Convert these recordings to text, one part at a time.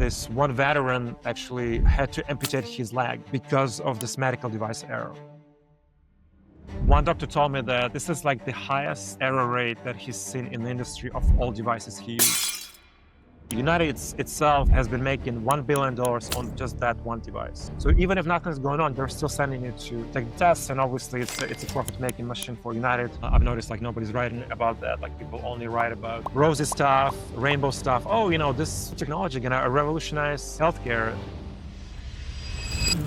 this one veteran actually had to amputate his leg because of this medical device error. One doctor told me that this is like the highest error rate that he's seen in the industry of all devices he used. United itself has been making $1 billion on just that one device. So even if nothing's going on, they're still sending you to take the tests, and obviously it's a profit-making machine for United. I've noticed like nobody's writing about that. Like people only write about rosy stuff, rainbow stuff. Oh, this technology gonna revolutionize healthcare.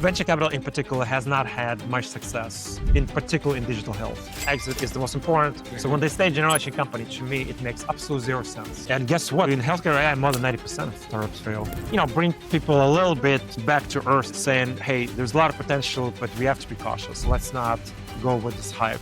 Venture capital in particular has not had much success, in particular in digital health. Exit is the most important. So when they say generation company, to me, it makes absolute zero sense. And guess what? In healthcare AI, more than 90% of startups fail. Bring people a little bit back to earth saying, hey, there's a lot of potential, but we have to be cautious. Let's not go with this hype.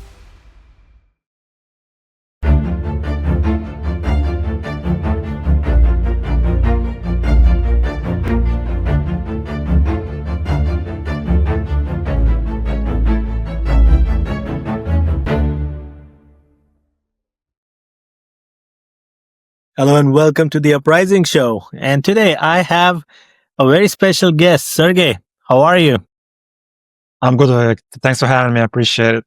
Hello and welcome to the Uprising Show. And today I have a very special guest, Sergei. How are you? I'm good, Vivek. Thanks for having me. I appreciate it.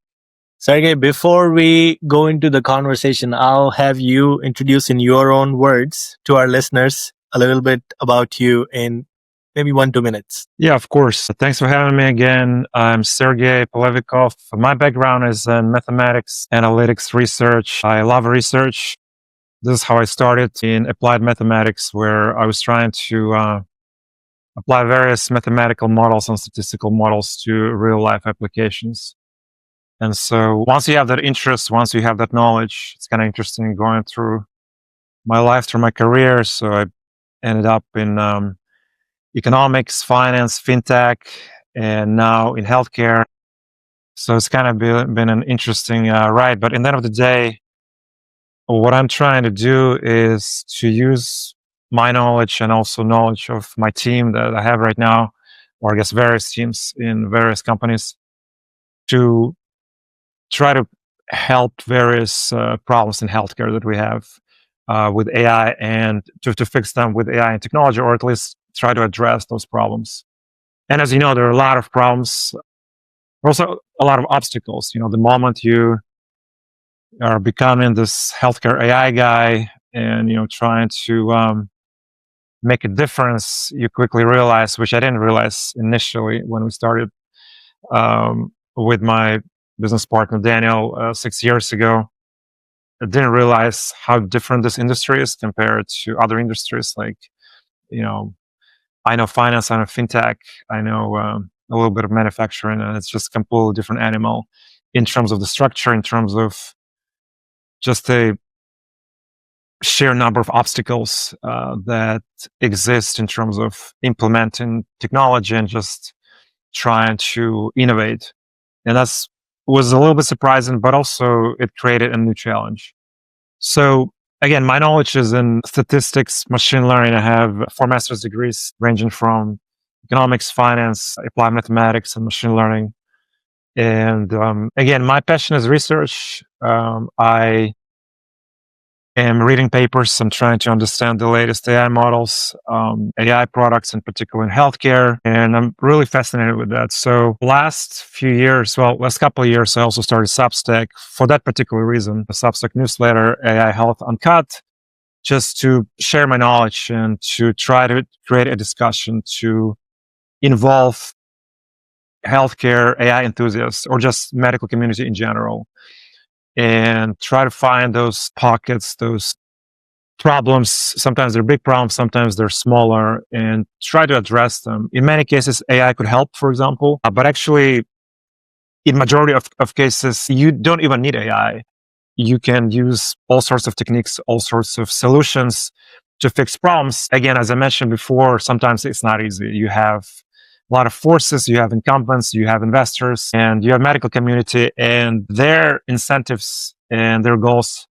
Sergei, before we go into the conversation, I'll have you introduce in your own words to our listeners a little bit about you in maybe 1-2 minutes. Yeah, of course. Thanks for having me again. I'm Sergei Polevikov. My background is in mathematics, analytics, research. I love research. This is how I started in applied mathematics, where I was trying to apply various mathematical models and statistical models to real-life applications. And so once you have that interest, once you have that knowledge, it's kind of interesting going through my life, through my career. So I ended up in economics, finance, fintech, and now in healthcare. So it's kind of been an interesting ride. But in the end of the day, what I'm trying to do is to use my knowledge and also knowledge of my team that I have right now, or I guess various teams in various companies, to try to help various problems in healthcare that we have with AI, and to fix them with AI and technology, or at least try to address those problems. And as you know, there are a lot of problems, also a lot of obstacles. The moment you are becoming this healthcare AI guy and, trying to make a difference, you quickly realize, which I didn't realize initially when we started with my business partner, Daniel, 6 years ago. I didn't realize how different this industry is compared to other industries. Like, I know finance, I know fintech, I know a little bit of manufacturing, and it's just a completely different animal in terms of the structure, in terms of just a sheer number of obstacles that exist in terms of implementing technology and just trying to innovate. And was a little bit surprising, but also it created a new challenge. So again, my knowledge is in statistics, machine learning. I have 4 master's degrees ranging from economics, finance, applied mathematics, and machine learning. And again, my passion is research. I am reading papers. I'm trying to understand the latest AI models, AI products in particular in healthcare, and I'm really fascinated with that. So last couple of years, I also started Substack for that particular reason, a Substack newsletter, AI Health Uncut, just to share my knowledge and to try to create a discussion to involve healthcare AI enthusiasts or just medical community in general, and try to find those pockets, those problems. Sometimes they're big problems, sometimes they're smaller, and try to address them. In many cases, AI could help, for example, but actually, in majority of cases, you don't even need AI. You can use all sorts of techniques, all sorts of solutions to fix problems. Again, as I mentioned before, sometimes it's not easy. You have a lot of forces, you have incumbents, you have investors, and you have medical community, and their incentives and their goals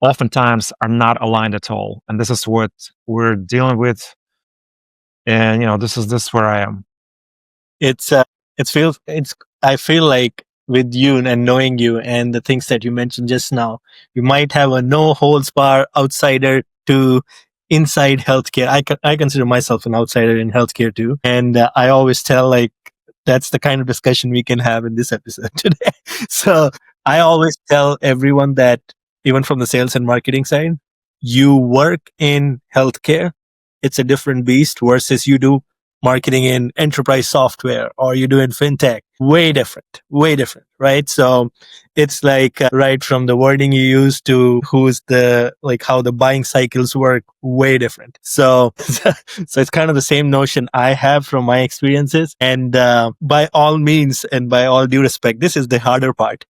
oftentimes are not aligned at all. And this is what we're dealing with. And, this is where I am. I feel like with you and knowing you and the things that you mentioned just now, you might have a no holds bar outsider to inside healthcare. I consider myself an outsider in healthcare too. And I always tell like, that's the kind of discussion we can have in this episode today. So I always tell everyone that even from the sales and marketing side, you work in healthcare, it's a different beast versus you do marketing in enterprise software or you do in fintech. Way different, right? So it's like right from the wording you use to who's the, like how the buying cycles work, way different. So, so it's kind of the same notion I have from my experiences. And by all means, and by all due respect, this is the harder part.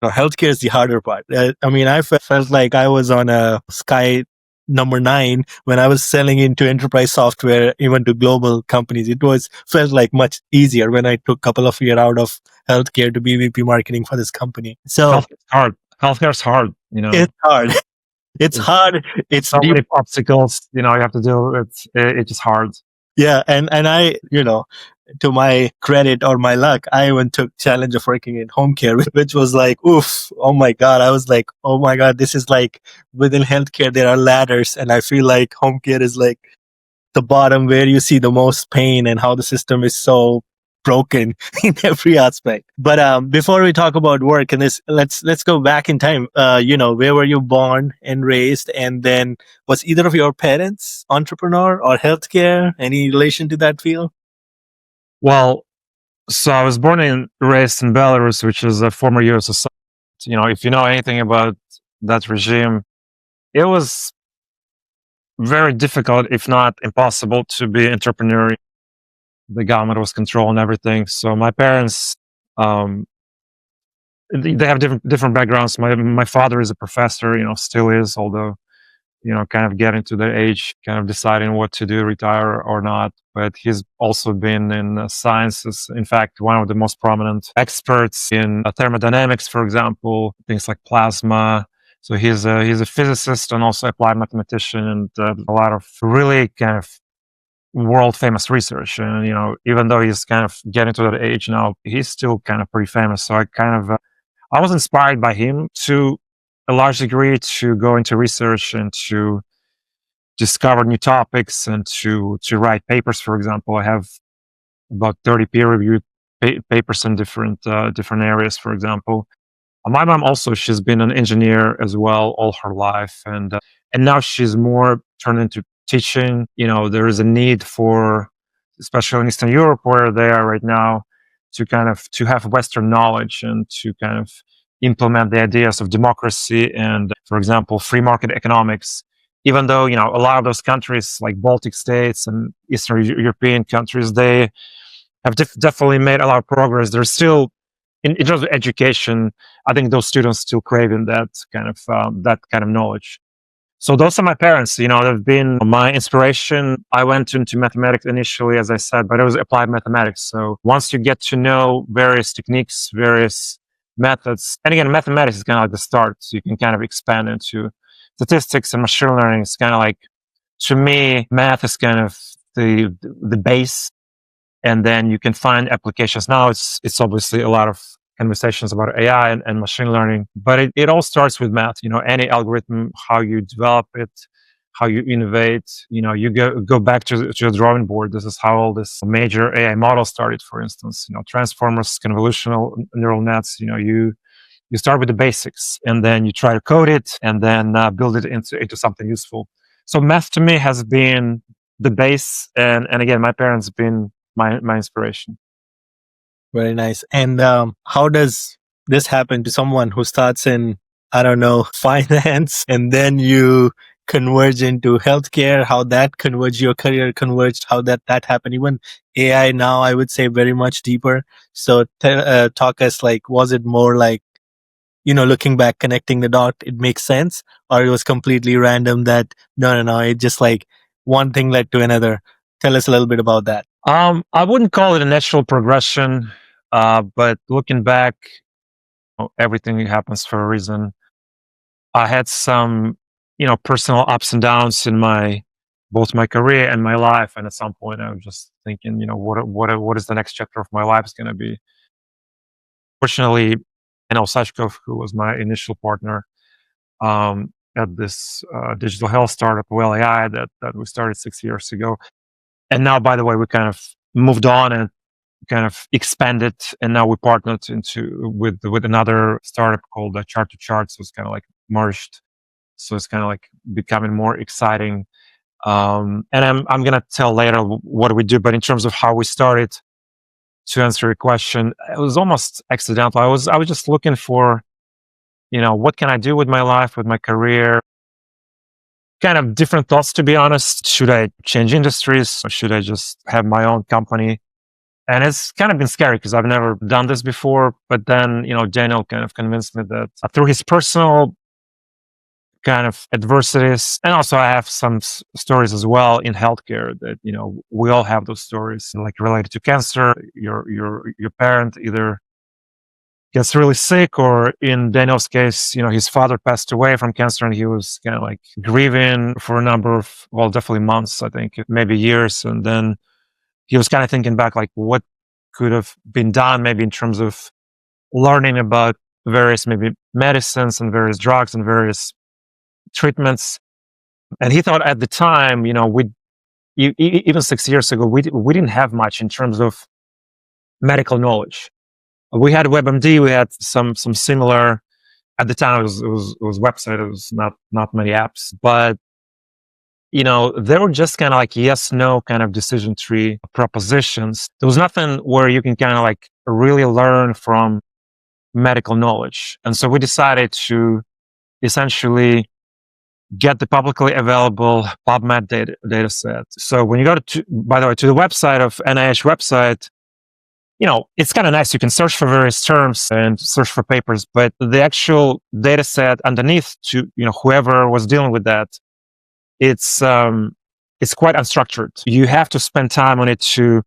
So healthcare is the harder part. I mean, I felt like I was on a sky number 9 when I was selling into enterprise software, even to global companies. It felt like much easier when I took a couple of years out of healthcare to be VP marketing for this company. So Healthcare's hard. Healthcare's hard. it's hard. It's hard. It's so deep. many obstacles. You have to deal with. It's just hard. Yeah, and I, to my credit or my luck, I even took challenge of working in home care, which was like, oof, oh my God. I was like, oh my God, this is like within healthcare, there are ladders. And I feel like home care is like the bottom where you see the most pain and how the system is so broken in every aspect. But before we talk about work and this, let's go back in time. Where were you born and raised? And then was either of your parents entrepreneur or healthcare? Any relation to that field? Well, so I was born and raised in Belarus, which is a former USSR. If you know anything about that regime, it was very difficult, if not impossible, to be entrepreneurial. The government was controlling everything. So my parents, they have different backgrounds. My father is a professor, still is, although kind of getting to the age, kind of deciding what to do, retire or not. But he's also been in sciences. In fact, one of the most prominent experts in thermodynamics, for example, things like plasma. So he's a physicist and also applied mathematician, and a lot of really kind of world famous research. And even though he's kind of getting to that age now, he's still kind of pretty famous. So I was inspired by him to a large degree to go into research and to discover new topics and to write papers. For example, I have about 30 peer-reviewed papers in different areas. For example, my mom also, she's been an engineer as well all her life, and now she's more turned into teaching. There is a need for, especially in Eastern Europe where they are right now, to have Western knowledge and to kind of implement the ideas of democracy and, for example, free market economics. Even though a lot of those countries like Baltic states and Eastern European countries, they have definitely made a lot of progress. There's still, in terms of education, I think those students still craving that kind of knowledge. So those are my parents. They've been my inspiration. I went into mathematics initially, as I said, but it was applied mathematics. So once you get to know various techniques, various methods, and again, mathematics is kind of like the start. So you can kind of expand into statistics and machine learning. It's kind of like, to me, math is kind of the base, and then you can find applications. Now it's obviously a lot of conversations about AI and machine learning, but it all starts with math. Any algorithm, how you develop it, how you innovate. You go back to the drawing board. This is how all this major AI models started. For instance, transformers, convolutional neural nets. You start with the basics, and then you try to code it, and then build it into something useful. So math to me has been the base, and again, my parents have been my inspiration. Very nice. And how does this happen to someone who starts in, I don't know, finance, and then you converge into healthcare? How that converged, your career converged, how that happened? Even AI now, I would say very much deeper. So talk us, like, was it more like, looking back, connecting the dot, it makes sense? Or it was completely random that, no, it just like one thing led to another? Tell us a little bit about that. I wouldn't call it a natural progression, but looking back, everything happens for a reason. I had some, personal ups and downs in both my career and my life, and at some point, I was just thinking, what is the next chapter of my life is going to be? Fortunately, Sashkov, who was my initial partner, at this digital health startup, WellAI, that we started 6 years ago. And now, by the way, we kind of moved on and kind of expanded, and now we partnered with another startup called Chart to Chart. So it's kind of like merged. So it's kind of like becoming more exciting. And I'm gonna tell later what we do, but in terms of how we started, to answer your question, it was almost accidental. I was just looking for, what can I do with my life, with my career? Kind of different thoughts, to be honest. Should I change industries, or should I just have my own company? And it's kind of been scary because I've never done this before. But then, Daniel kind of convinced me that through his personal kind of adversities, and also I have some stories as well in healthcare that, we all have those stories, like related to cancer. Your parent either gets really sick, or in Daniel's case, his father passed away from cancer, and he was kind of like grieving for a number of, well, definitely months, I think, maybe years. And then he was kind of thinking back, like, what could have been done, maybe in terms of learning about various maybe medicines and various drugs and various treatments. And he thought at the time, even 6 years ago, we didn't have much in terms of medical knowledge. We had WebMD, we had some similar. At the time, it was website. It was not many apps, but they were just kind of like yes, no kind of decision tree propositions. There was nothing where you can kind of like really learn from medical knowledge. And so we decided to essentially get the publicly available PubMed data set. So when you go by the way, to the website of NIH website, it's kind of nice. You can search for various terms and search for papers, but the actual data set underneath, to whoever was dealing with that, it's quite unstructured. You have to spend time on it to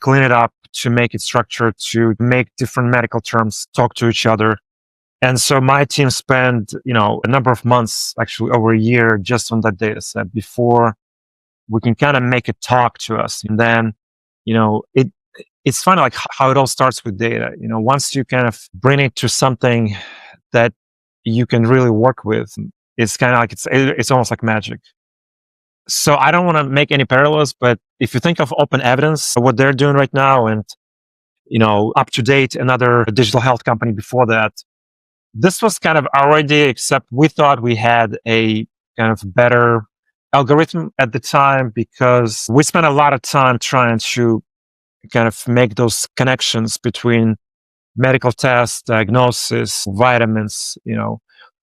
clean it up, to make it structured, to make different medical terms talk to each other. And so my team spent, a number of months, actually over a year, just on that data set before we can kind of make it talk to us. And then, it's funny, like how it all starts with data. Once you kind of bring it to something that you can really work with, it's kind of like it's almost like magic. So I don't want to make any parallels, but if you think of open evidence, what they're doing right now, and Up to Date, another digital health company before that, this was kind of our idea, except we thought we had a kind of better algorithm at the time, because we spent a lot of time trying to kind of make those connections between medical tests, diagnosis, vitamins,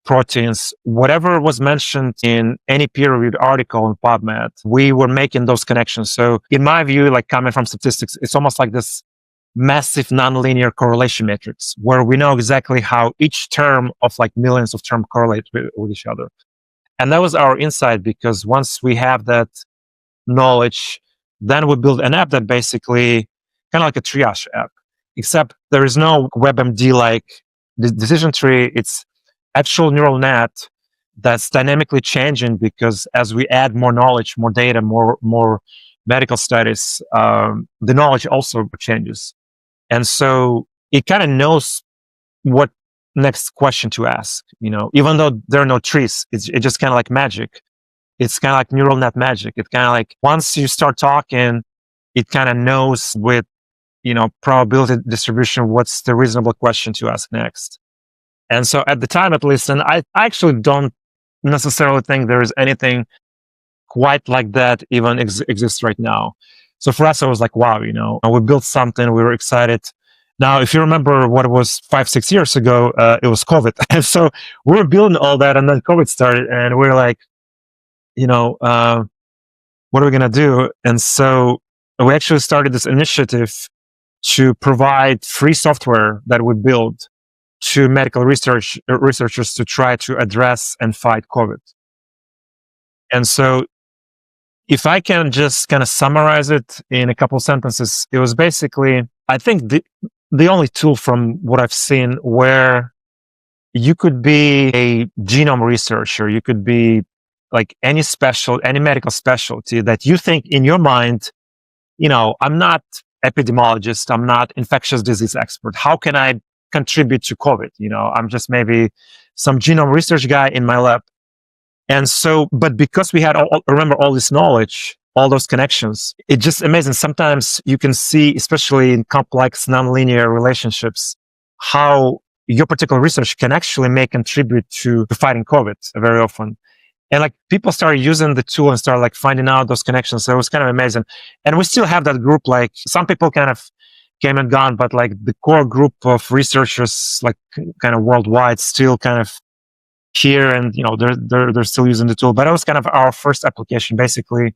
proteins, whatever was mentioned in any peer-reviewed article in PubMed, we were making those connections. So in my view, like coming from statistics, it's almost like this massive nonlinear correlation matrix where we know exactly how each term of like millions of terms correlate with each other. And that was our insight, because once we have that knowledge, then we build an app that basically kind of like a triage app, except there is no WebMD like decision tree. It's actual neural net that's dynamically changing, because as we add more knowledge, more data, more medical studies, the knowledge also changes. And so it kind of knows what next question to ask, even though there are no trees, it's just kind of like magic. It's kind of like neural net magic. It's kind of like once you start talking, it kind of knows with, probability distribution, what's the reasonable question to ask next. And so at the time, at least, and I actually don't necessarily think there is anything quite like that even exists right now. So for us, I was like, wow, we built something, we were excited. Now, if you remember what it was 5-6 years ago, it was COVID. And so we were building all that, and then COVID started, and we were like, what are we going to do? And so we actually started this initiative to provide free software that we build to medical researchers to try to address and fight COVID. And so if I can just kind of summarize it in a couple sentences, it was basically, I think, the only tool from what I've seen where you could be a genome researcher, you could be like any medical specialty that you think in your mind, I'm not epidemiologist, I'm not infectious disease expert. How can I contribute to COVID. I'm just maybe some genome research guy in my lab. And so, but because we had remember all this knowledge, all those connections, it's just amazing. Sometimes you can see, especially in complex nonlinear relationships, how your particular research can actually contribute to fighting COVID very often. And like people started using the tool and started like finding out those connections. So it was kind of amazing. And we still have that group. Like some people kind of came and gone, but like the core group of researchers, like kind of worldwide, still kind of here, and they're still using the tool. But it was kind of our first application, basically.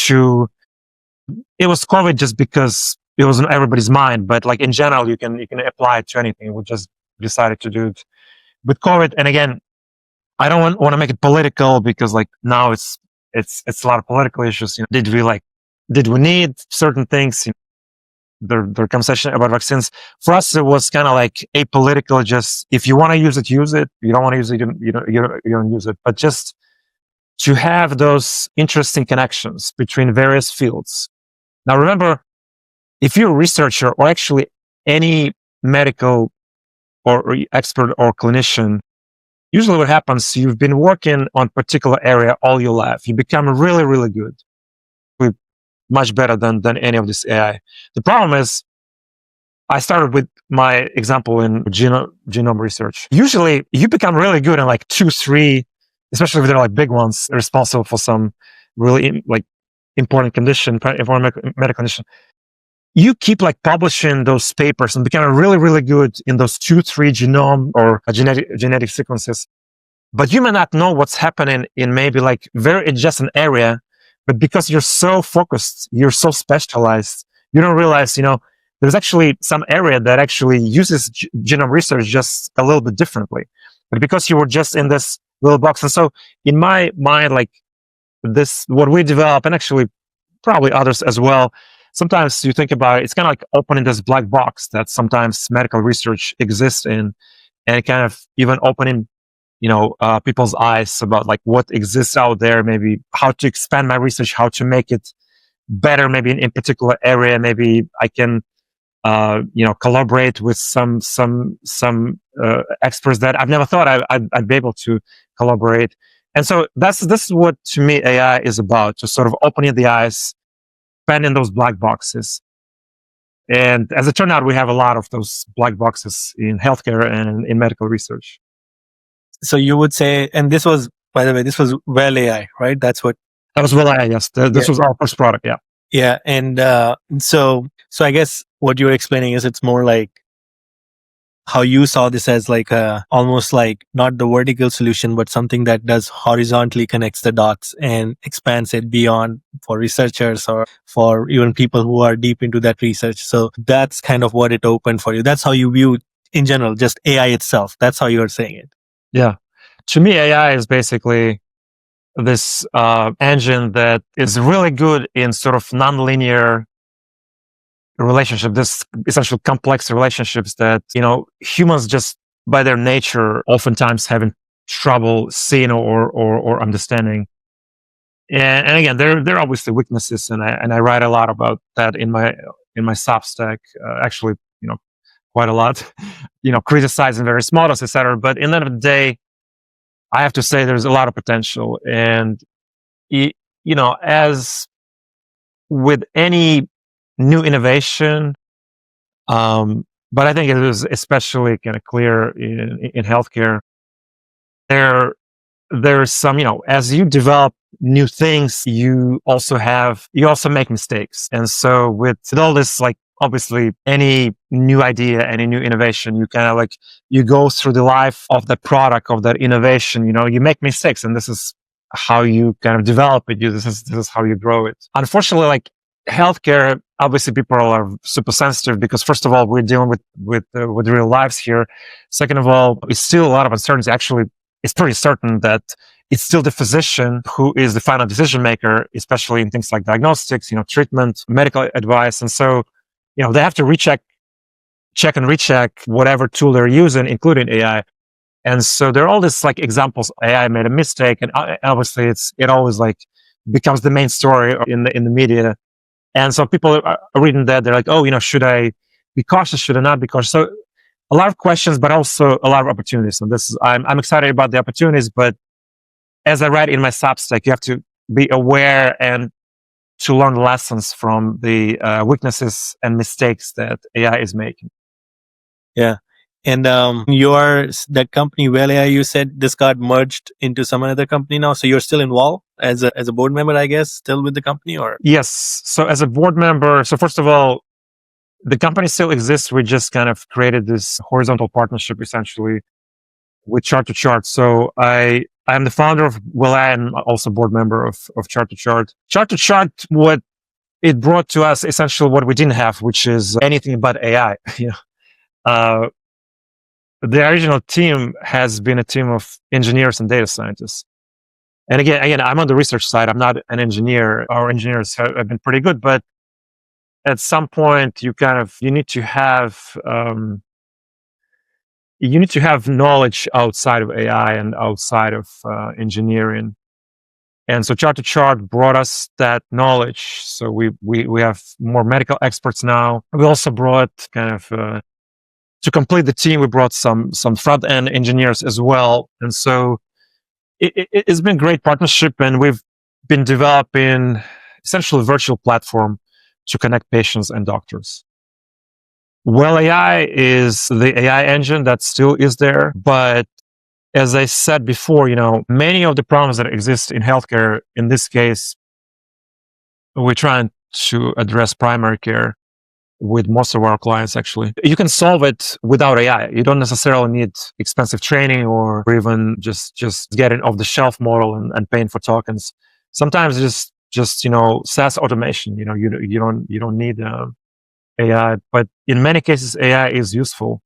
It was COVID just because it was in everybody's mind, but like in general, you can apply it to anything. We just decided to do it with COVID. And again, I don't want to make it political because like now it's a lot of political issues. Did we need certain things? Their conversation about vaccines. For us, it was kind of like apolitical. Just if you want to use it, use it. You don't want to use it, you don't use it. But just to have those interesting connections between various fields. Now, remember, if you're a researcher or actually any medical or expert or clinician, usually what happens, you've been working on a particular area all your life. You become really, really good. Much better than any of this AI. The problem is, I started with my example in genome research. Usually, you become really good in like 2, 3, especially if they're like big ones, responsible for some really like important medical condition. You keep like publishing those papers and becoming really, really good in those 2, 3 genome or genetic sequences. But you may not know what's happening in maybe like very adjacent area. But because you're so focused, you're so specialized, you don't realize, there's actually some area that actually uses genome research just a little bit differently. But because you were just in this little box. And so in my mind, like this, what we develop, and actually probably others as well, sometimes you think about it, it's kind of like opening this black box that sometimes medical research exists in, and kind of even opening people's eyes about like what exists out there, maybe how to expand my research, how to make it better, maybe in particular area. Maybe I can, collaborate with some experts that I've never thought I'd be able to collaborate. And so this is what to me AI is about, just sort of opening the eyes, expanding those black boxes. And as it turned out, we have a lot of those black boxes in healthcare and in medical research. So you would say, and this was, by the way, this was WellAI, right? That was WellAI, yes. This was our first product, yeah. Yeah, and so I guess what you're explaining is it's more like how you saw this as like almost like not the vertical solution, but something that does horizontally connects the dots and expands it beyond for researchers or for even people who are deep into that research. So that's kind of what it opened for you. That's how you view in general, just AI itself. That's how you're saying it. Yeah. To me, AI is basically this engine that is really good in sort of nonlinear relationship, this essentially complex relationships that, humans just by their nature oftentimes having trouble seeing or understanding. And again, there are obviously weaknesses, and I write a lot about that in my Substack, actually, quite a lot, criticizing various models, etc. But in the end of the day, I have to say there's a lot of potential. And, as with any new innovation, but I think it is especially kind of clear in healthcare, there's some, as you develop new things, you also make mistakes. And so with all this, like, obviously any new idea, any new innovation, you kind of like, you go through the life of the product, of that innovation, you make mistakes, and this is how you kind of develop it. This is how you grow it. Unfortunately, like healthcare, obviously people are super sensitive because first of all, we're dealing with real lives here. Second of all, it's still a lot of uncertainty. Actually, it's pretty certain that it's still the physician who is the final decision maker, especially in things like diagnostics, treatment, medical advice. And so, they have to check and recheck whatever tool they're using, including AI. And so there are all these like examples. AI made a mistake, and obviously it always like becomes the main story in the media. And so people are reading that, they're like, oh, should I be cautious? Should I not be cautious? So a lot of questions, but also a lot of opportunities. And I'm excited about the opportunities, but as I write in my Substack, you have to be aware and to learn lessons from the weaknesses and mistakes that AI is making. Yeah. And that company, WellAI, you said this got merged into some other company now. So you're still involved as a board member, I guess, still with the company, or? Yes. So as a board member, so first of all, the company still exists. We just kind of created this horizontal partnership essentially with Chart to Chart. So I'm the founder of WellAI and also board member of Chart to Chart. Chart to Chart, what it brought to us essentially what we didn't have, which is anything but AI. The original team has been a team of engineers and data scientists. And again, I'm on the research side. I'm not an engineer. Our engineers have been pretty good, but at some point you need to have knowledge outside of AI and outside of engineering. And so Chart to Chart brought us that knowledge. So we have more medical experts now. We also brought to complete the team, we brought some front end engineers as well. And so it's been a great partnership, and we've been developing essentially a virtual platform to connect patients and doctors. WellAI is the AI engine that still is there, but as I said before, many of the problems that exist in healthcare, in this case, we're trying to address primary care with most of our clients, actually. You can solve it without AI. You don't necessarily need expensive training or even just getting off the shelf model and paying for tokens. Sometimes just SaaS automation, you don't need AI, but in many cases, AI is useful.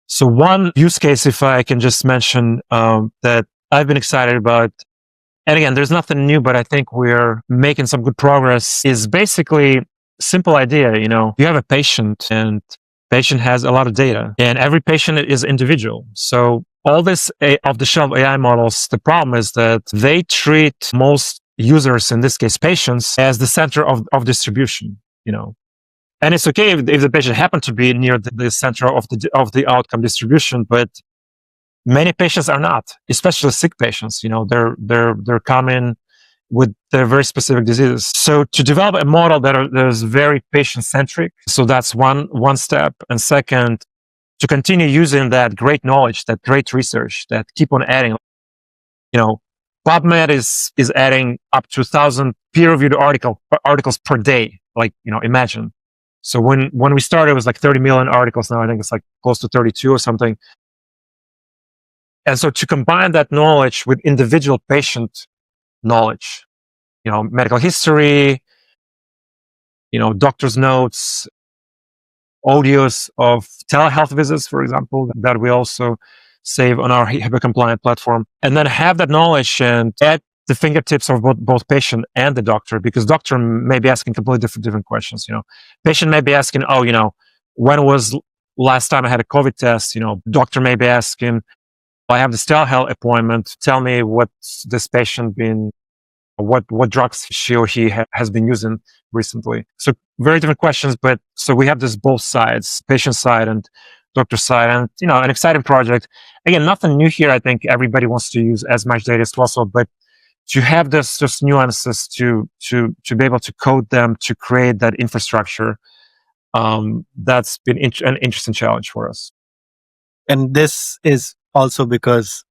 So one use case, if I can just mention, that I've been excited about, and again, there's nothing new, but I think we're making some good progress, is basically simple idea. You have a patient, and patient has a lot of data, and every patient is individual. So all this off-the-shelf AI models, the problem is that they treat most users, in this case patients, as the center of distribution, and it's okay if the patient happened to be near the center of the outcome distribution, but many patients are not, especially sick patients. They're coming with their very specific diseases. So to develop a model that is very patient centric, so that's one step. And second, to continue using that great knowledge, that great research, that keep on adding. PubMed is adding up to 1,000 peer-reviewed articles per day. Imagine. So when we started, it was like 30 million articles. Now I think it's like close to 32 or something. And so to combine that knowledge with individual patient knowledge, medical history, doctor's notes, audios of telehealth visits, for example, that we also save on our HIPAA compliant platform, and then have that knowledge and at the fingertips of both patient and the doctor, because doctor may be asking completely different questions. Patient may be asking, when was last time I had a COVID test? Doctor may be asking, I have this telehealth appointment. Tell me what's this patient been, what drugs she or he has been using recently. So very different questions, but so we have this both sides, patient side and doctor side, and an exciting project. Again, nothing new here. I think everybody wants to use as much data as possible, but to have this just nuances to be able to code them, to create that infrastructure, that's been an interesting challenge for us. And this is also because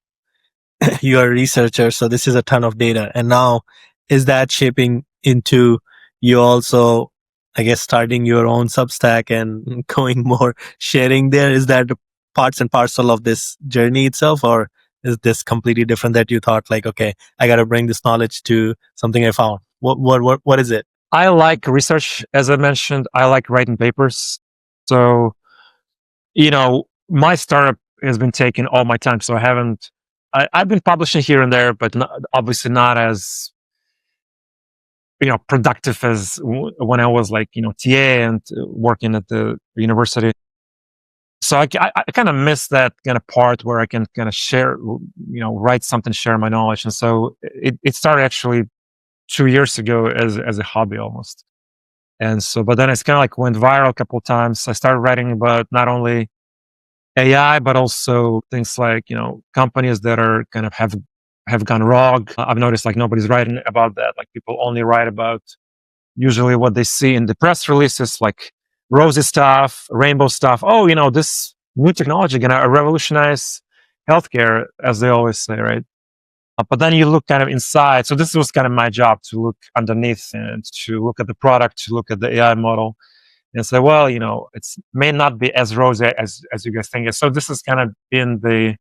you're a researcher, so this is a ton of data. And now, is that shaping into you also, I guess, starting your own Substack and going more sharing there? Is that parts and parcel of this journey itself, or is this completely different that you thought like, okay, I got to bring this knowledge to something I found? What is it? I like research, as I mentioned. I like writing papers. So, my startup has been taking all my time. So I've been publishing here and there, but obviously not as, productive as when I was like, TA and working at the university. So I kind of miss that kind of part where I can kind of share, write something, share my knowledge. And so it started actually 2 years ago as a hobby almost. And so, but then it's kind of like went viral a couple of times. I started writing about not only AI, but also things like, companies that are kind of have gone wrong. I've noticed like nobody's writing about that. Like people only write about usually what they see in the press releases, like rosy stuff, rainbow stuff. Oh, this new technology gonna revolutionize healthcare, as they always say, right? But then you look kind of inside. So this was kind of my job, to look underneath and to look at the product, to look at the AI model, and say, well, it may not be as rosy as you guys think. So this has kind of been the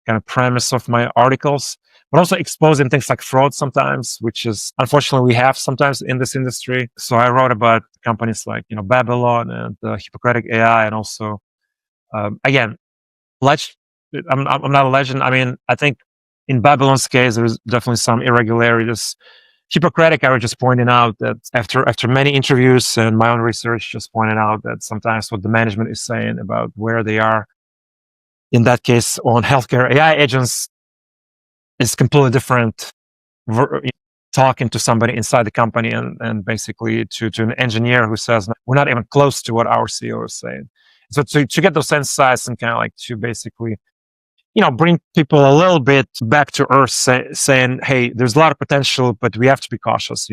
kind of premise of my articles, but also exposing things like fraud sometimes, which is unfortunately we have sometimes in this industry. So I wrote about companies like Babylon and Hippocratic AI, and also again, I'm not a legend. I mean, I think in Babylon's case, there's definitely some irregularities. Hippocratic, I was just pointing out that after many interviews and my own research, just pointed out that sometimes what the management is saying about where they are, in that case, on healthcare AI agents, is completely different. Talking to somebody inside the company and basically to an engineer who says, we're not even close to what our CEO is saying. So to get those insights and kind of like to basically bring people a little bit back to earth, saying, hey, there's a lot of potential, but we have to be cautious.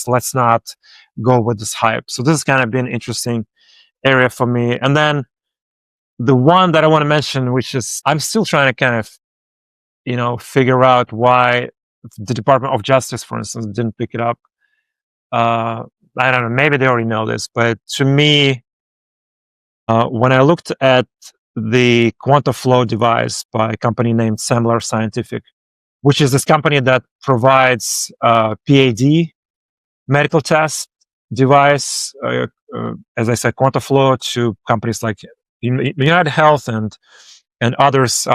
Let's not go with this hype. So this has kind of been an interesting area for me. And then the one that I want to mention, which is I'm still trying to kind of, figure out why the Department of Justice, for instance, didn't pick it up. I don't know, maybe they already know this, but to me, when I looked at the quantum flow device by a company named Semler Scientific, which is this company that provides PAD medical test device, as I said, quantum flow to companies like United Health and others.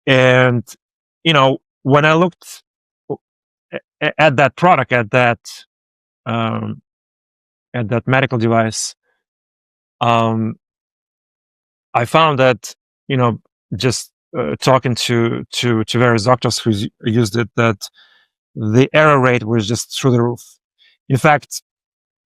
And when I looked at that product, at that medical device, I found that, just talking to various doctors who used it, that the error rate was just through the roof. In fact,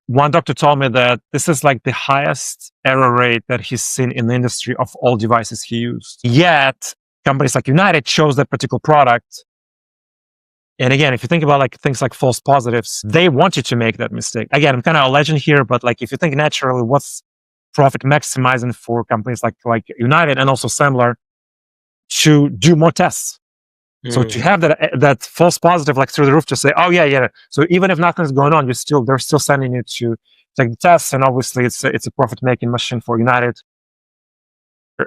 one doctor told me that this is like the highest error rate that he's seen in the industry of all devices he used. Yet, companies like United chose that particular product. And again, if you think about like things like false positives, they want you to make that mistake. Again, I'm kind of a legend here, but like if you think naturally, what's profit maximizing for companies like United and also Semler to do more tests? So to have that false positive like through the roof, to say, oh yeah. So even if nothing's going on, they're still sending you to take the tests, and obviously it's a profit making machine for United.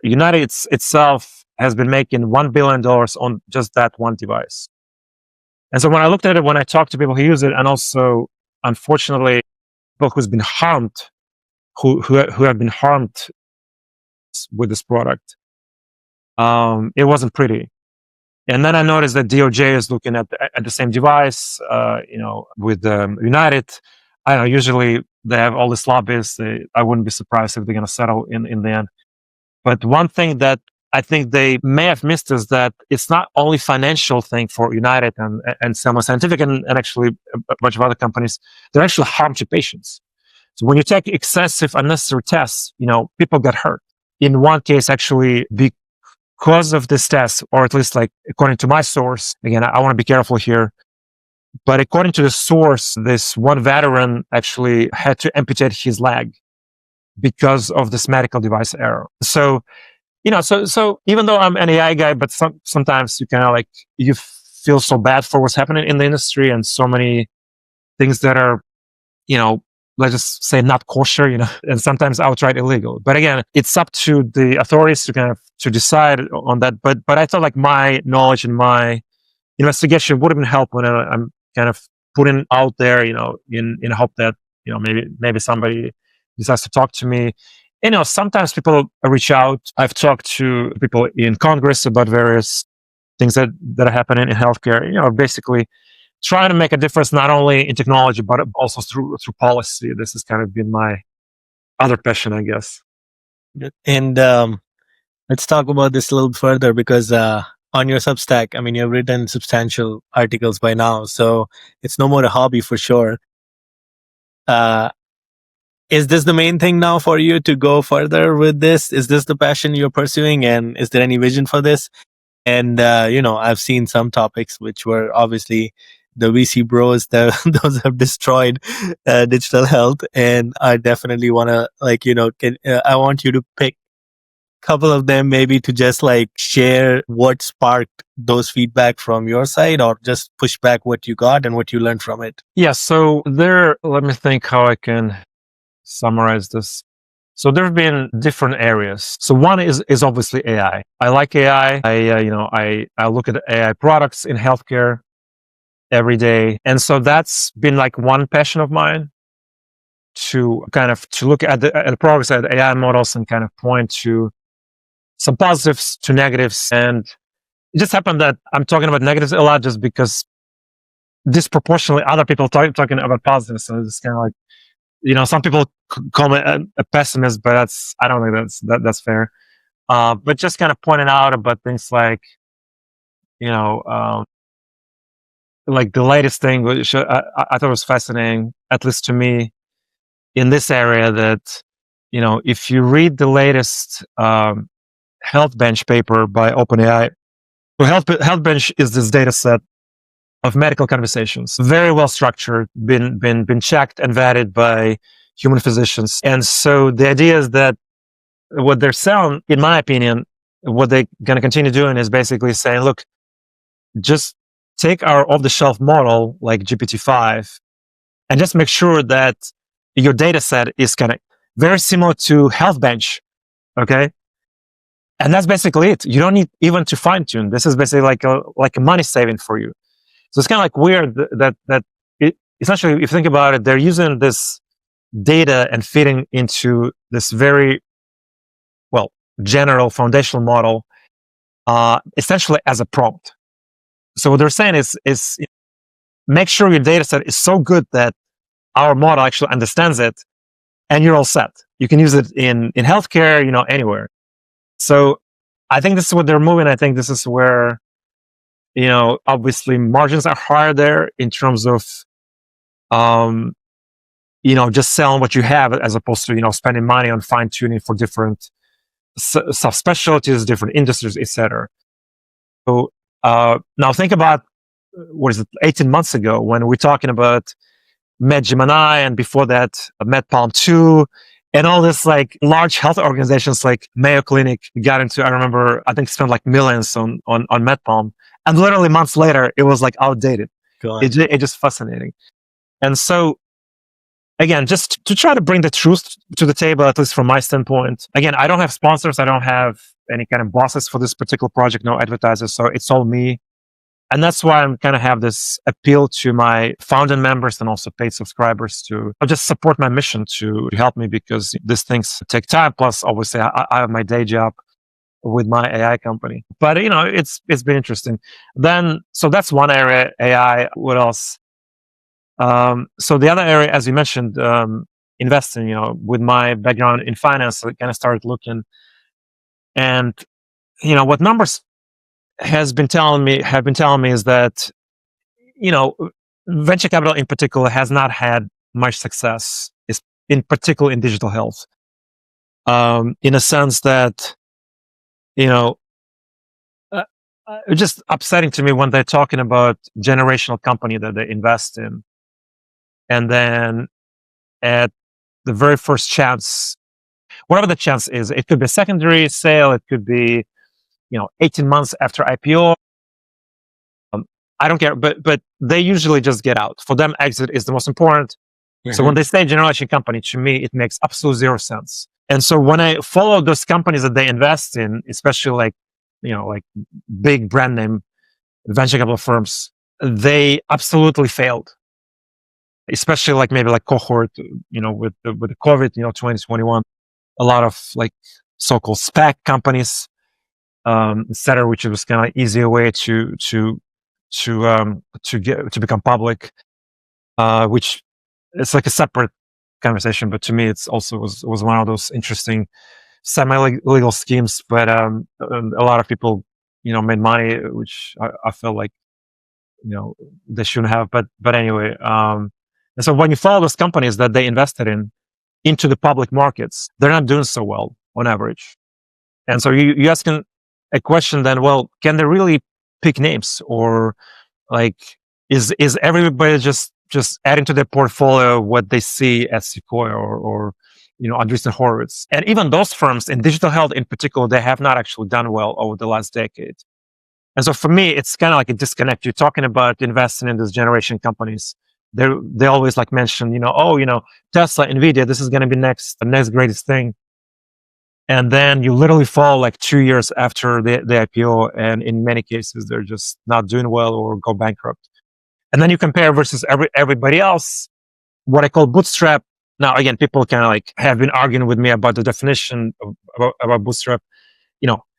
United itself has been making $1 billion on just that one device. And so when I looked at it, when I talked to people who use it, and also unfortunately people who's been harmed, who have been harmed with this product, it wasn't pretty. And then I noticed that DOJ is looking at the same device, with United. I don't know, usually they have all these lobbyists. I wouldn't be surprised if they're going to settle in the end. But one thing that I think they may have missed is that it's not only financial thing for United and Semler Scientific and actually a bunch of other companies. They're actually harm to patients. So when you take excessive unnecessary tests, people get hurt. In one case, actually, because of this test, or at least like according to my source, again, I want to be careful here, but according to the source, this one veteran actually had to amputate his leg because of this medical device error. So, so even though I'm an AI guy, but sometimes you kind of like, you feel so bad for what's happening in the industry and so many things that are, let's just say not kosher, and sometimes outright illegal. But again, it's up to the authorities to kind of to decide on that. But I thought like my knowledge and my investigation would have been helpful when I'm kind of putting out there, in hope that maybe somebody decides to talk to me. Sometimes people reach out. I've talked to people in Congress about various things that are happening in healthcare. Basically trying to make a difference not only in technology but also through policy. This has kind of been my other passion, I guess. And let's talk about this a little further, because on your Substack, I mean, you've written substantial articles by now, so it's no more a hobby for sure. is this the main thing now for you to go further with this? Is this the passion you're pursuing? And is there any vision for this? And, I've seen some topics which were obviously the VC bros, those have destroyed digital health. And I definitely want to, I want you to pick a couple of them, maybe to just share what sparked those feedback from your side, or just push back what you got and what you learned from it. Yeah. So let me think how I can summarize this. So there have been different areas. So one is obviously AI. I like AI. I look at AI products in healthcare every day, and so that's been like one passion of mine, to look at the products, at AI models, and kind of point to some positives to negatives. And it just happened that I'm talking about negatives a lot, just because disproportionately other people talking about positives. So it's kind of like, some people call me a pessimist, but I don't think that's fair. But just kind of pointing out about things like, like the latest thing, which I thought was fascinating, at least to me, in this area, that, if you read the latest Health Bench paper by OpenAI, so Health Bench is this data set of medical conversations, very well structured, been checked and vetted by human physicians. And so the idea is that what they're selling, in my opinion, what they're going to continue doing is basically saying, look, just take our off-the-shelf model like GPT-5 and just make sure that your data set is kind of very similar to Health Bench, okay? And that's basically it. You don't need even to fine-tune. This is basically like a money saving for you. So it's kind of like weird that essentially, if you think about it, they're using this data and feeding into this very, general foundational model, essentially as a prompt. So what they're saying is make sure your data set is so good that our model actually understands it, and you're all set. You can use it in healthcare, anywhere. So I think this is what they're moving. I think this is where, obviously margins are higher there in terms of, just selling what you have, as opposed to, spending money on fine tuning for different subspecialties, different industries, etc. So now think about, 18 months ago, when we're talking about MedGemini, and before that, MedPalm 2, and all this like large health organizations like Mayo Clinic got into, I think spent like millions on MedPalm. And literally months later, it was like outdated. It's just fascinating. And so, again, just to try to bring the truth to the table, at least from my standpoint. Again, I don't have sponsors. I don't have any kind of bosses for this particular project, no advertisers. So it's all me. And that's why I'm kind of have this appeal to my founding members and also paid subscribers to just support my mission, to help me, because these things take time. Plus, obviously, I have my day job with my AI company. But, it's been interesting. So that's one area, AI. What else? So the other area, as you mentioned, investing, with my background in finance, I kind of started looking. And, what numbers have been telling me is that, venture capital in particular has not had much success, in particular in digital health. In a sense that, it's just upsetting to me when they're talking about generational company that they invest in. And then at the very first chance, whatever the chance is, it could be a secondary sale, it could be, 18 months after IPO. I don't care, but they usually just get out. For them, exit is the most important. Mm-hmm. So when they say generation company, to me, it makes absolute zero sense. And so when I follow those companies that they invest in, especially like big brand name venture capital firms, they absolutely failed. Especially maybe cohort, with the COVID, 2021, a lot of so-called SPAC companies, etc., which was kind of easier way to become public, which it's like a separate conversation. But to me, it's also was one of those interesting semi-legal schemes. But a lot of people, made money, which I feel like, they shouldn't have. But anyway, and so when you follow those companies that they invested in, into the public markets, they're not doing so well on average. And so you asking a question then, well, can they really pick names, or like is everybody just adding to their portfolio what they see at Sequoia or Andreessen Horowitz? And even those firms in digital health in particular, they have not actually done well over the last decade. And so for me, it's kind of like a disconnect. You're talking about investing in this generation companies. They always like mention, Tesla, Nvidia, this is going to be the next greatest thing. And then you literally fall like 2 years after the IPO, and in many cases they're just not doing well or go bankrupt. And then you compare versus everybody else, what I call bootstrap. Now again, people kind of like have been arguing with me about the definition about bootstrap.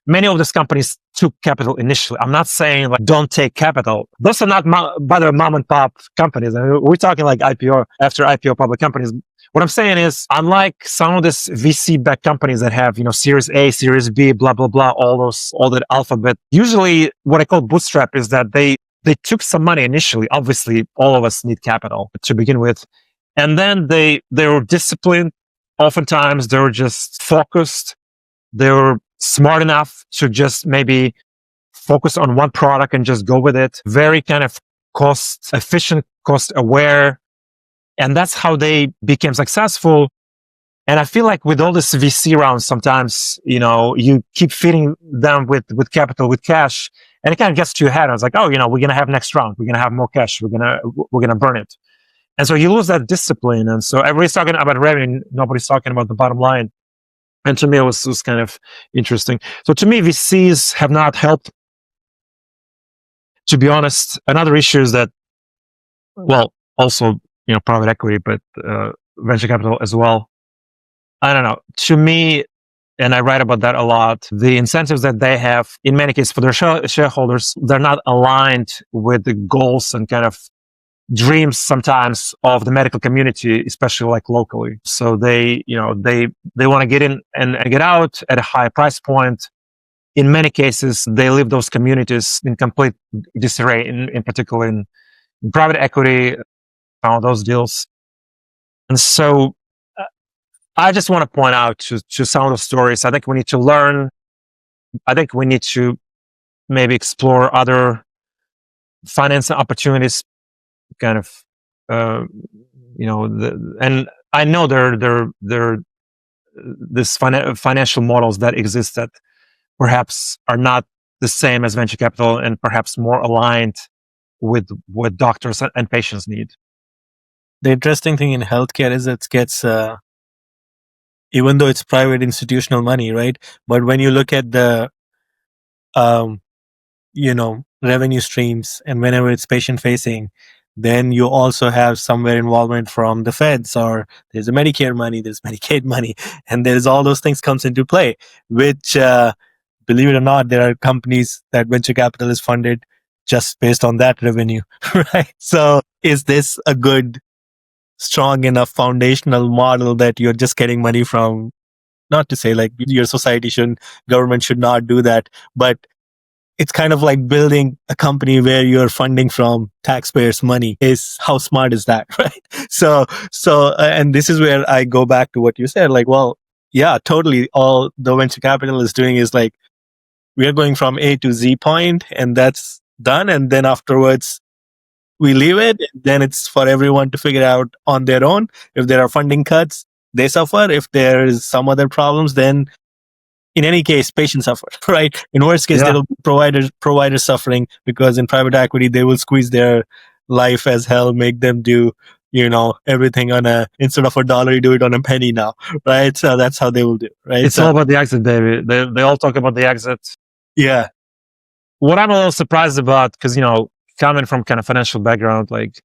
Many of these companies took capital initially. I'm not saying like don't take capital. Those are not by the mom and pop companies. I mean, we're talking like IPO after IPO public companies. What I'm saying is, unlike some of these VC-backed companies that have, Series A, Series B, blah, blah, blah, all that alphabet, usually what I call bootstrap is that they took some money initially. Obviously, all of us need capital to begin with. And then they were disciplined. Oftentimes, they were just focused. They were smart enough to just maybe focus on one product and just go with it. Very kind of cost efficient, cost aware. And that's how they became successful. And I feel like with all this VC rounds, sometimes, you keep feeding them with capital, with cash, and it kind of gets to your head. I was like, oh, we're going to have next round. We're going to have more cash. We're going to burn it. And so you lose that discipline. And so everybody's talking about revenue. Nobody's talking about the bottom line. And to me, it was kind of interesting. So to me, VCs have not helped. To be honest, another issue is that, well, also, private equity, but venture capital as well. I don't know. To me, and I write about that a lot, the incentives that they have, in many cases for their shareholders, they're not aligned with the goals and kind of dreams sometimes of the medical community, especially like locally. So they want to get in and get out at a high price point. In many cases, they leave those communities in complete disarray, in particular in private equity, those deals. And so I just want to point out to some of the stories. I think we need to learn. I think we need to maybe explore other financing opportunities, kind of, and I know there this financial models that exist that perhaps are not the same as venture capital and perhaps more aligned with what doctors and patients need. The interesting thing in healthcare is it gets, even though it's private institutional money, right? But when you look at the, revenue streams, and whenever it's patient facing, then you also have somewhere involvement from the feds, or there's a Medicare money, there's Medicaid money, and there's all those things comes into play, which, believe it or not, there are companies that venture capital is funded just based on that revenue, right? So is this a good, strong enough foundational model that you're just getting money from? Not to say like your government should not do that, but it's kind of like building a company where you're funding from taxpayers' money. How smart is that, right? So, and this is where I go back to what you said, like, well, yeah, totally. All the venture capital is doing is like, we are going from A to Z point, and that's done. And then afterwards, we leave it. Then it's for everyone to figure out on their own. If there are funding cuts, they suffer. If there is some other problems, then in any case, patients suffer, right? In worst case, there will be providers suffering, because in private equity, they will squeeze their life as hell, make them do, everything instead of $1, you do it on a penny now, right? So that's how they will do, right? It's all about the exit, David. They all talk about the exit. Yeah. What I'm a little surprised about, because, coming from kind of financial background, like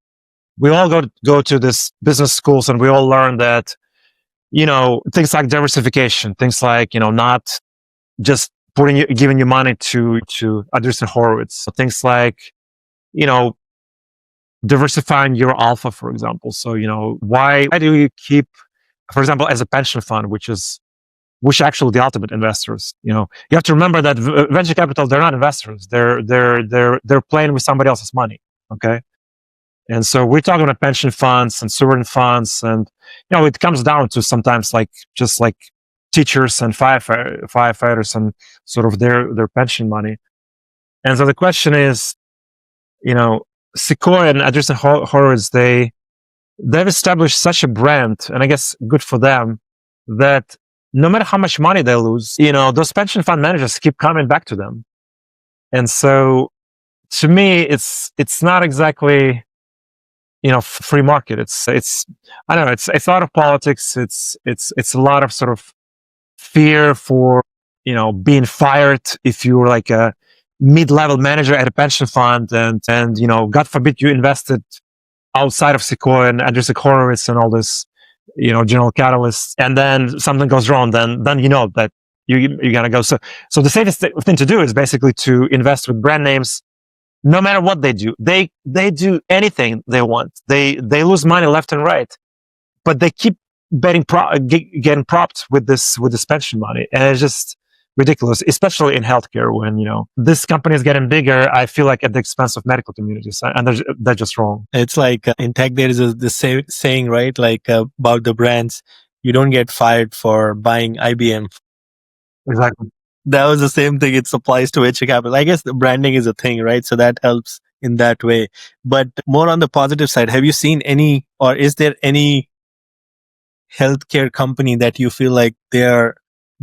we all go to this business schools and we all learn that, things like diversification, things like, not just giving you money to Andreessen Horowitz, things like, diversifying your alpha, for example. So, why do you keep, for example, as a pension fund, which actually the ultimate investors, you have to remember that venture capital, they're not investors. They're playing with somebody else's money. Okay. And so we're talking about pension funds and sovereign funds, and it comes down to sometimes just like teachers and firefighters and sort of their pension money. And so the question is, Sequoia and Andreessen Horowitz, they've established such a brand, and I guess good for them, that no matter how much money they lose, those pension fund managers keep coming back to them. And so to me, it's not exactly, free market. It's I don't know, it's a lot of politics. It's a lot of sort of fear for, being fired if you're like a mid-level manager at a pension fund, and God forbid you invested outside of Sequoia and Andreessen Horowitz and all this, General Catalyst, and then something goes wrong, then that you're gonna go. So the safest thing to do is basically to invest with brand names. No matter what they do, they do anything they want. They lose money left and right, but they keep getting propped with this pension money, and it's just ridiculous, especially in healthcare when this company is getting bigger. I feel like at the expense of medical communities, and they're just wrong. It's like in tech there is the saying, right? Like about the brands, you don't get fired for buying IBM. Exactly. That was the same thing. It applies to venture capital. I guess the branding is a thing, right? So that helps in that way. But more on the positive side, have you seen any, or is there any healthcare company that you feel like they're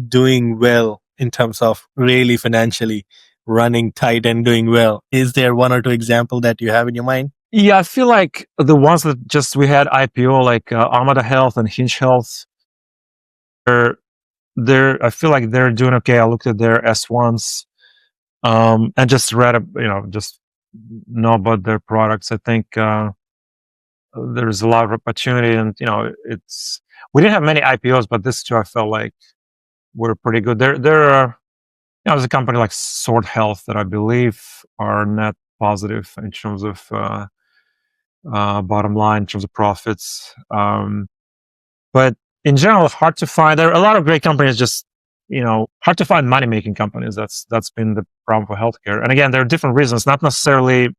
doing well in terms of really financially running tight and doing well? Is there one or two examples that you have in your mind? Yeah, I feel like the ones that we had IPO, like Armada Health and Hinge Health, I feel like they're doing okay. I looked at their S1s, and just read, just know about their products. I think there's a lot of opportunity, and we didn't have many IPOs, but this two I felt like were pretty good. There's a company like Sword Health that I believe are net positive in terms of bottom line, in terms of profits. But in general, hard to find. There are a lot of great companies, just hard to find money-making companies. That's been the problem for healthcare. And again, there are different reasons, not necessarily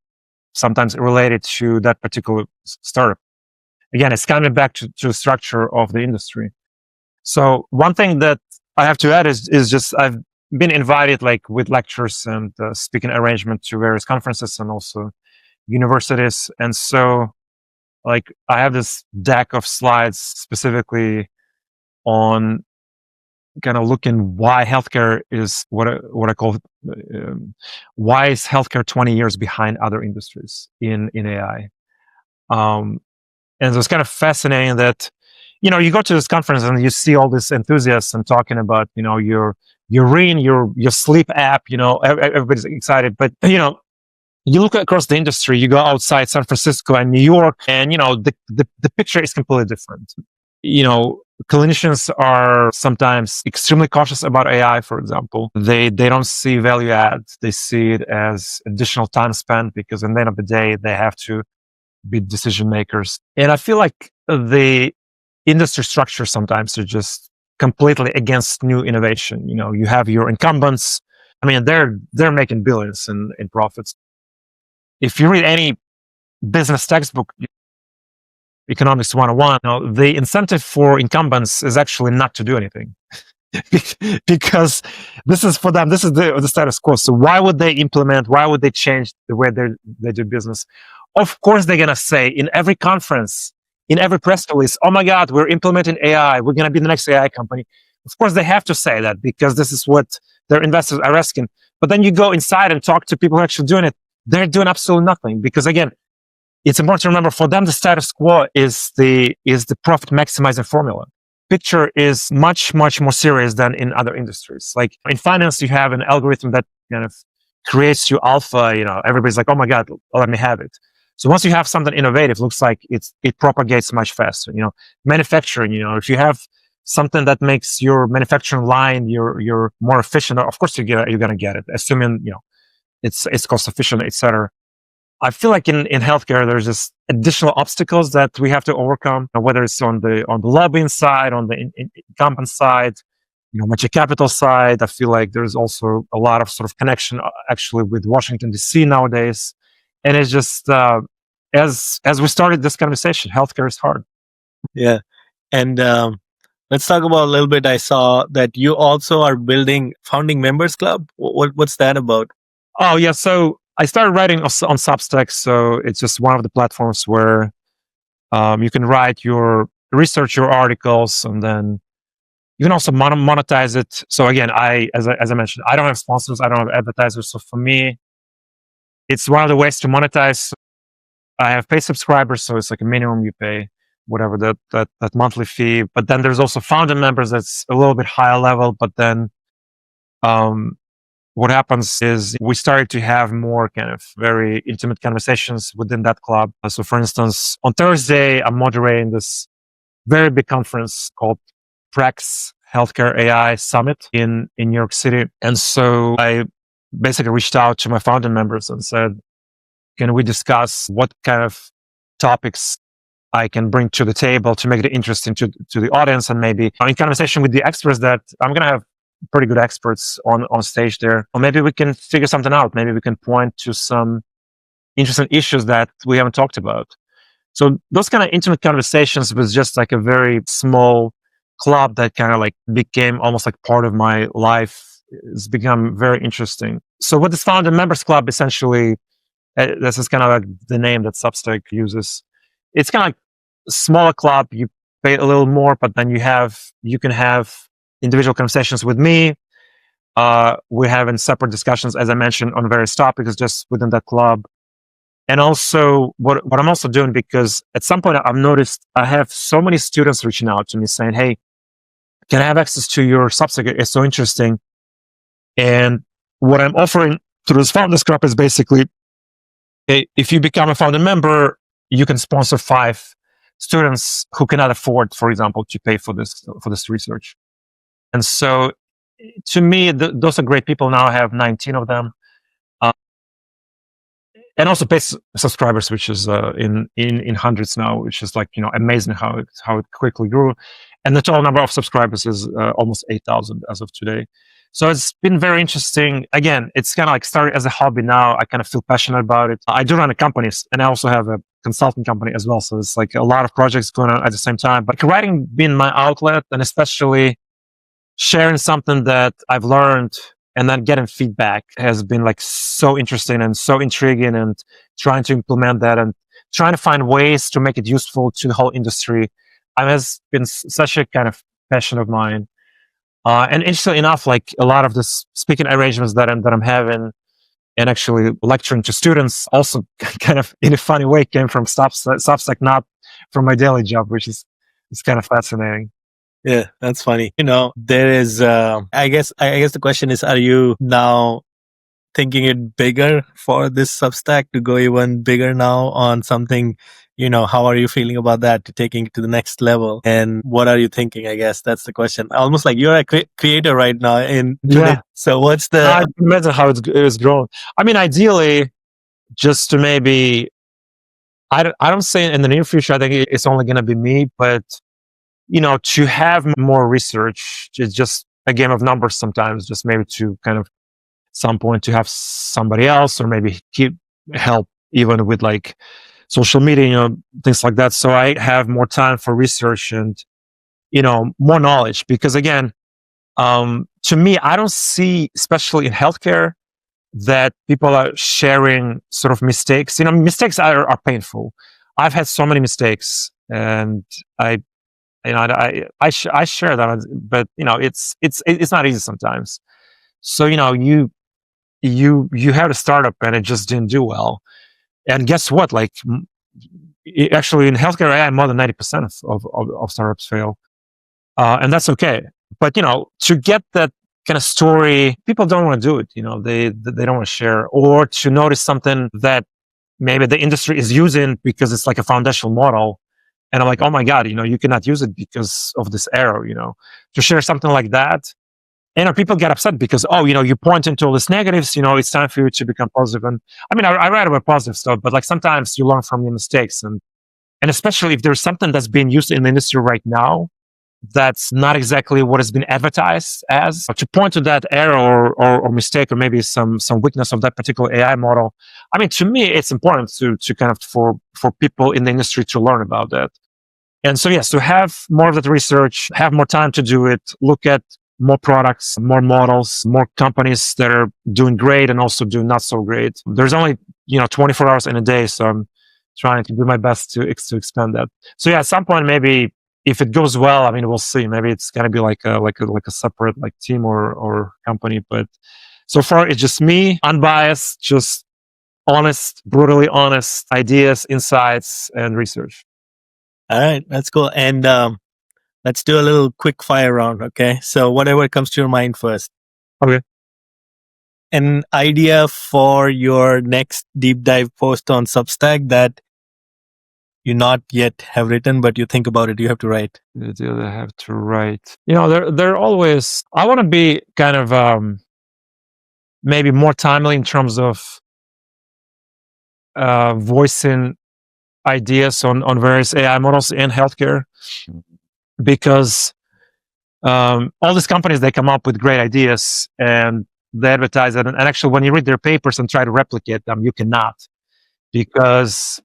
sometimes related to that particular startup. Again, it's coming back to the structure of the industry. So one thing that I have to add is just I've been invited like with lectures and speaking arrangement to various conferences and also universities. And so like I have this deck of slides specifically on kind of looking why healthcare is what I call why is healthcare 20 years behind other industries in AI. And so it's kind of fascinating that you go to this conference and you see all this enthusiasm talking about your Ring, your sleep app. Everybody's excited, but you look across the industry. You go outside San Francisco and New York, and the picture is completely different. Clinicians are sometimes extremely cautious about AI, for example. They don't see value add. They see it as additional time spent because at the end of the day, they have to be decision makers. And I feel like the industry structure sometimes are just completely against new innovation. You have your incumbents. I mean, they're making billions in profits. If you read any business textbook, Economics 101, the incentive for incumbents is actually not to do anything because this is for them. This is the status quo. So why would they implement? Why would they change the way they do business? Of course, they're going to say in every conference, in every press release, oh my God, we're implementing AI. We're going to be the next AI company. Of course, they have to say that because this is what their investors are asking. But then you go inside and talk to people who are actually doing it. They're doing absolutely nothing because again, it's important to remember for them, the status quo is the profit maximizing formula. Picture is much, much more serious than in other industries. Like in finance, you have an algorithm that kind of creates you alpha, everybody's like, oh my God, let me have it. So once you have something innovative, looks like it propagates much faster. Manufacturing, if you have something that makes your manufacturing line, you're more efficient, of course you're going to get it, assuming, it's cost efficient, etc. I feel like in healthcare, there's just additional obstacles that we have to overcome, whether it's on the lobbying side, on the incumbent side, venture capital side. I feel like there's also a lot of sort of connection actually with Washington, D.C. nowadays. And it's just, as we started this conversation, healthcare is hard. Yeah. And let's talk about a little bit. I saw that you also are building Founding Members Club. What's that about? Oh, yeah. So I started writing on Substack. So it's just one of the platforms where you can write research your articles, and then you can also monetize it. So again, as I mentioned, I don't have sponsors, I don't have advertisers. So for me, it's one of the ways to monetize. I have paid subscribers, so it's like a minimum you pay, whatever that monthly fee. But then there's also founder members that's a little bit higher level. But then what happens is we started to have more kind of very intimate conversations within that club. So for instance, on Thursday, I'm moderating this very big conference called Prax Healthcare AI Summit in New York City. And so I basically reached out to my founder members and said, can we discuss what kind of topics I can bring to the table to make it interesting to the audience, and maybe in conversation with the experts that I'm going to have pretty good experts on stage there. Or maybe we can figure something out. Maybe we can point to some interesting issues that we haven't talked about. So those kind of intimate conversations was just like a very small club that kind of like became almost like part of my life. It's become very interesting. So what this Founder Members Club essentially, this is kind of like the name that Substack uses. It's kind of like a smaller club. You pay a little more, but then you can have individual conversations with me. We're having separate discussions, as I mentioned, on various topics just within that club. And also what I'm also doing, because at some point I've noticed I have so many students reaching out to me saying, hey, can I have access to your Substack? It's so interesting. And what I'm offering through this Founders Club is basically, if you become a founder member, you can sponsor 5 students who cannot afford, for example, to pay for this research. And so to me, those are great people. Now I have 19 of them. And also paid subscribers, which is in hundreds now, which is like, amazing how it quickly grew. And the total number of subscribers is almost 8,000 as of today. So it's been very interesting. Again, it's kind of like started as a hobby now. I kind of feel passionate about it. I do run a company, and I also have a consulting company as well. So it's like a lot of projects going on at the same time. But writing being my outlet, and especially sharing something that I've learned and then getting feedback has been like so interesting and so intriguing, and trying to implement that and trying to find ways to make it useful to the whole industry. Has been such a kind of passion of mine. And interestingly enough, like a lot of the speaking arrangements that I'm having and actually lecturing to students also kind of in a funny way came from Substack, not from my daily job, which is kind of fascinating. Yeah, that's funny. There is, I guess the question is, are you now thinking it bigger for this Substack to go even bigger now on something? How are you feeling about that, to taking it to the next level? And what are you thinking? I guess that's the question. Almost like you're a creator right now Yeah. So what's the... I can imagine how it's grown. I mean, ideally, just to maybe, I don't say in the near future, I think it's only going to be me, but to have more research is just a game of numbers sometimes, just maybe to kind of some point to have somebody else, or maybe help even with like social media, things like that. So I have more time for research and, more knowledge, because again, to me, I don't see, especially in healthcare, that people are sharing sort of mistakes. Mistakes are painful. I've had so many mistakes, and I share that, but it's not easy sometimes. So you had a startup and it just didn't do well, and guess what? Like, actually, in healthcare AI, more than 90% of startups fail, and that's okay. But to get that kind of story, people don't want to do it. They don't want to share, or to notice something that maybe the industry is using because it's like a foundational model. And I'm like, oh my God, you cannot use it because of this error, to share something like that. And people get upset because, you point into all these negatives, it's time for you to become positive. And I mean, I write about positive stuff, but like sometimes you learn from your mistakes. And especially if there's something that's being used in the industry right now that's not exactly what has been advertised as. To point to that error or mistake or maybe some weakness of that particular AI model, I mean, to me, it's important to kind of for people in the industry to learn about that. And so, yes, to have more of that research, have more time to do it, look at more products, more models, more companies that are doing great and also doing not so great. There's only 24 hours in a day, so I'm trying to do my best to expand that. So yeah, at some point maybe if it goes well, I mean, we'll see. Maybe it's gonna be like a separate like team or company. But so far, it's just me, unbiased, just honest, brutally honest ideas, insights, and research. All right, that's cool. And let's do a little quick fire round. Okay, so whatever comes to your mind first. Okay. An idea for your next deep dive post on Substack that you not yet have written, but you think about it, you have to write. I have to write. They're always. I want to be kind of maybe more timely in terms of voicing ideas on various AI models in healthcare, because all these companies, they come up with great ideas and they advertise it, and actually when you read their papers and try to replicate them, you cannot, because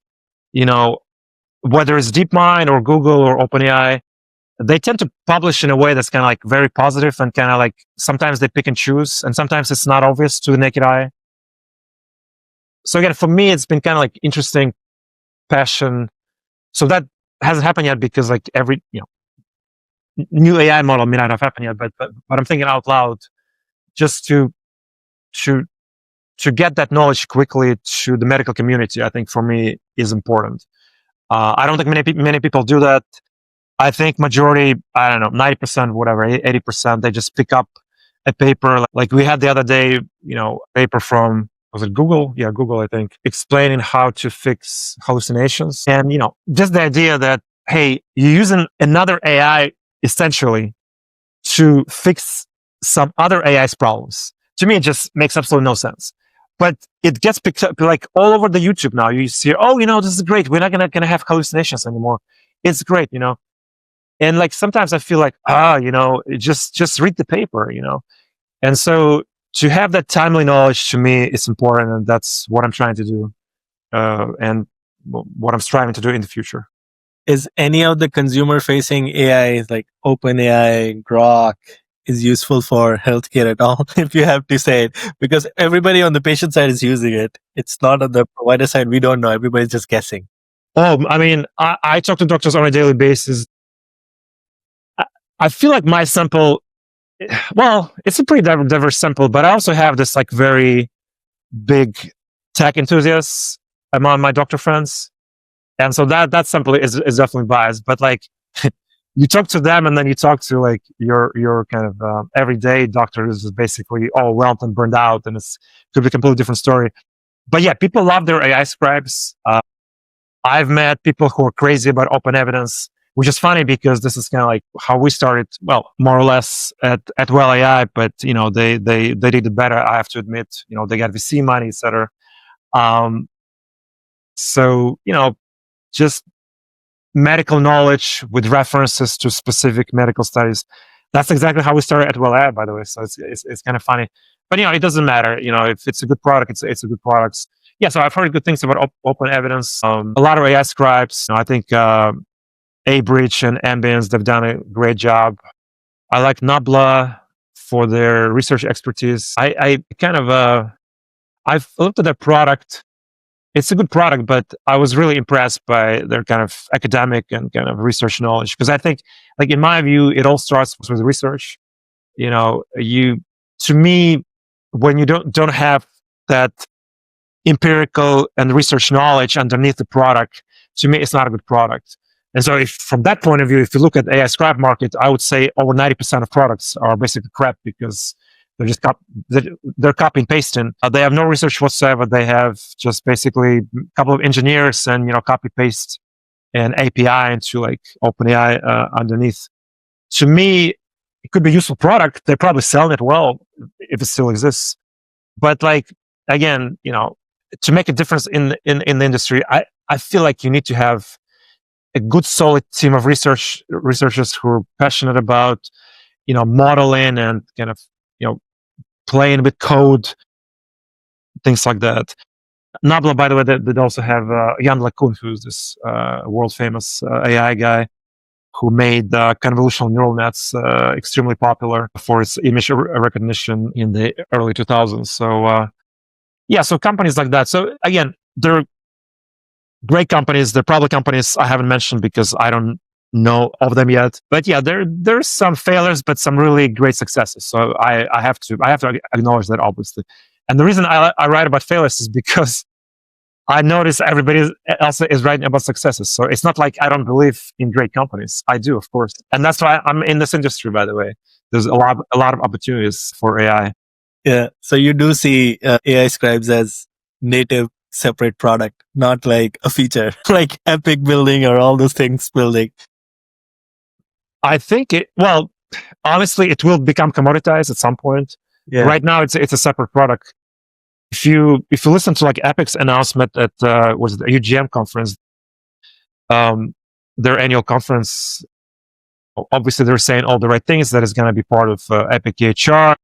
whether it's DeepMind or Google or OpenAI, they tend to publish in a way that's kind of like very positive and kind of like sometimes they pick and choose, and sometimes it's not obvious to the naked eye. So again, for me, it's been kind of like interesting passion. So that hasn't happened yet because like every new AI model may not have happened yet, but I'm thinking out loud just to get that knowledge quickly to the medical community. I think for me is important. I don't think many people do that. I think majority, I don't know, 90%, whatever, 80%, they just pick up a paper. Like we had the other day, paper from, was it Google? Yeah, Google, I think, explaining how to fix hallucinations. And, just the idea that, hey, you're using another AI essentially to fix some other AI's problems. To me, it just makes absolutely no sense. But it gets picked up like all over the YouTube now. You see, this is great. We're not gonna have hallucinations anymore. It's great, And like sometimes I feel like, just read the paper, And so to have that timely knowledge to me is important, and that's what I'm trying to do, and what I'm striving to do in the future. Is any of the consumer-facing AI like OpenAI, Grok, is useful for healthcare at all? If you have to say it, because everybody on the patient side is using it. It's not on the provider side. We don't know. Everybody's just guessing. Oh, I mean, I talk to doctors on a daily basis. I feel like my sample, well, it's a pretty diverse sample, but I also have this like very big tech enthusiasts among my doctor friends. And so that sample is definitely biased, but like you talk to them and then you talk to like your kind of everyday doctor who's basically overwhelmed and burned out, and it's could be a completely different story. But yeah, people love their AI scribes. I've met people who are crazy about open evidence, which is funny because this is kind of like how we started, well, more or less at WellAI, but they did it better, I have to admit. They got VC money, etc. So just medical knowledge with references to specific medical studies. That's exactly how we started at WellAI, by the way. So it's kind of funny, but it doesn't matter. If it's a good product, it's a good product. Yeah. So I've heard good things about open evidence. A lot of AI scribes. I think Abridge and Ambience, they've done a great job. I like Nabla for their research expertise. I kind of I've looked at their product. It's a good product, but I was really impressed by their kind of academic and kind of research knowledge. Because I think, like in my view, it all starts with research. To me, when you don't have that empirical and research knowledge underneath the product, to me, it's not a good product. And so, if from that point of view, if you look at the AI scribe market, I would say over 90% of products are basically crap because they're just they're copy and pasting. They have no research whatsoever. They have just basically a couple of engineers and copy paste an API into like OpenAI underneath. To me, it could be a useful product. They're probably selling it well if it still exists. But like again, to make a difference in the industry, I feel like you need to have a good solid team of researchers who are passionate about, modeling and kind of, playing with code, things like that. Nabla, by the way, they also have Jan LeCun, who's this world famous AI guy who made convolutional neural nets extremely popular for its image recognition in the early 2000s. So so companies like that. So again, they're great companies. They're probably companies I haven't mentioned because I don't know of them yet. But yeah, there's some failures, but some really great successes. So I have to acknowledge that, obviously. And the reason I write about failures is because I notice everybody else is writing about successes. So it's not like I don't believe in great companies. I do, of course. And that's why I'm in this industry, by the way. There's a lot of opportunities for AI. Yeah. So you do see AI scribes as native separate product, not like a feature, like Epic building or all those things building. I think honestly, it will become commoditized at some point. Yeah. Right now, it's a separate product. If you listen to like Epic's announcement at was it the UGM conference, their annual conference, obviously they're saying all the right things, that is going to be part of Epic EHR,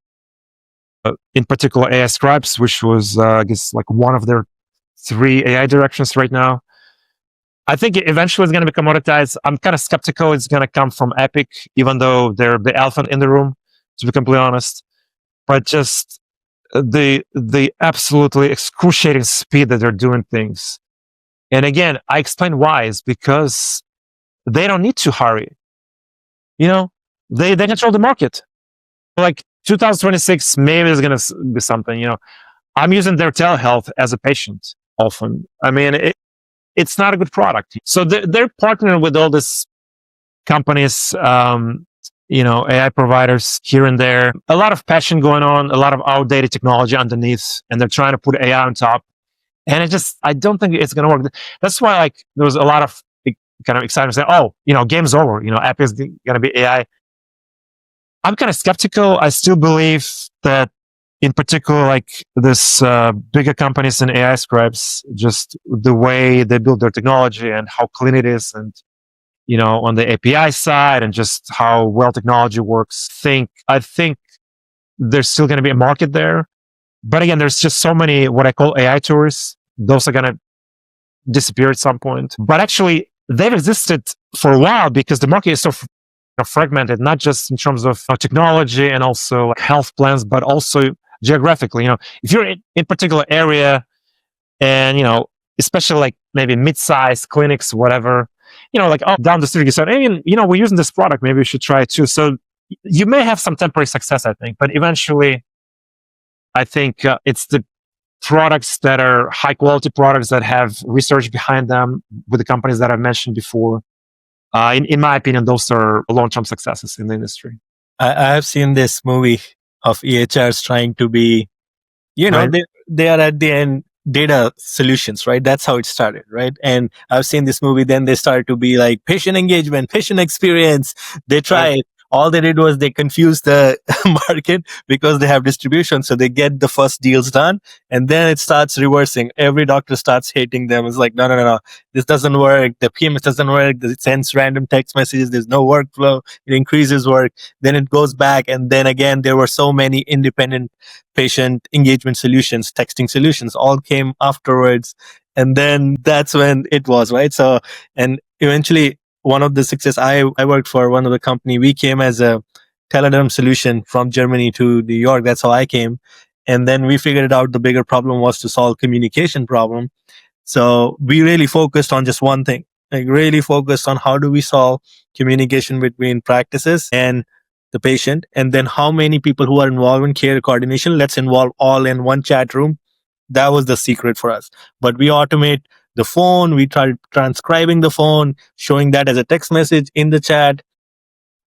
in particular AI scribes, which was I guess like one of their 3 AI directions right now. I think eventually it's going to be commoditized. I'm kind of skeptical it's going to come from Epic, even though they're the elephant in the room, to be completely honest. But just the absolutely excruciating speed that they're doing things. And again, I explain why. Is because they don't need to hurry. They control the market. Like 2026, maybe there's going to be something. I'm using their telehealth as a patient often. I mean, it's not a good product. So they're partnering with all these companies, AI providers here and there. A lot of passion going on, a lot of outdated technology underneath, and they're trying to put AI on top. And I don't think it's going to work. That's why, like, there was a lot of kind of excitement saying, game's over. Apple's going to be AI. I'm kind of skeptical. I still believe that, in particular, like this bigger companies and AI scribes, just the way they build their technology and how clean it is, and on the API side, and just how well technology works. I think there's still going to be a market there. But again, there's just so many what I call AI tourists. Those are going to disappear at some point. But actually, they've existed for a while because the market is so fragmented, not just in terms of technology and also health plans, but also geographically. If you're in particular area, and especially like maybe mid-sized clinics, whatever, like down the street, you said, hey, we're using this product, maybe we should try it too. So you may have some temporary success, I think, but eventually, I think it's the products that are high quality products that have research behind them with the companies that I've mentioned before. In my opinion, those are long-term successes in the industry. I have seen this movie of EHRs trying to be, Right. they are at the end data solutions, right? That's how it started, right? And I've seen this movie, then they started to be like patient engagement, patient experience. They tried. All they did was they confused the market because they have distribution. So they get the first deals done, and then it starts reversing. Every doctor starts hating them. It's like, no. This doesn't work. The PMS doesn't work. It sends random text messages. There's no workflow. It increases work. Then it goes back. And then again, there were so many independent patient engagement solutions, texting solutions, all came afterwards. And then that's when it was, right? So, and eventually, one of the success, I worked for one of the company. We came as a Telederm solution from Germany to New York. That's how I came. And then we figured out the bigger problem was to solve communication problem. So we really focused on just one thing, like really focused on how do we solve communication between practices and the patient. And then how many people who are involved in care coordination, let's involve all in one chat room. That was the secret for us. But we automate the phone, we tried transcribing the phone, showing that as a text message in the chat,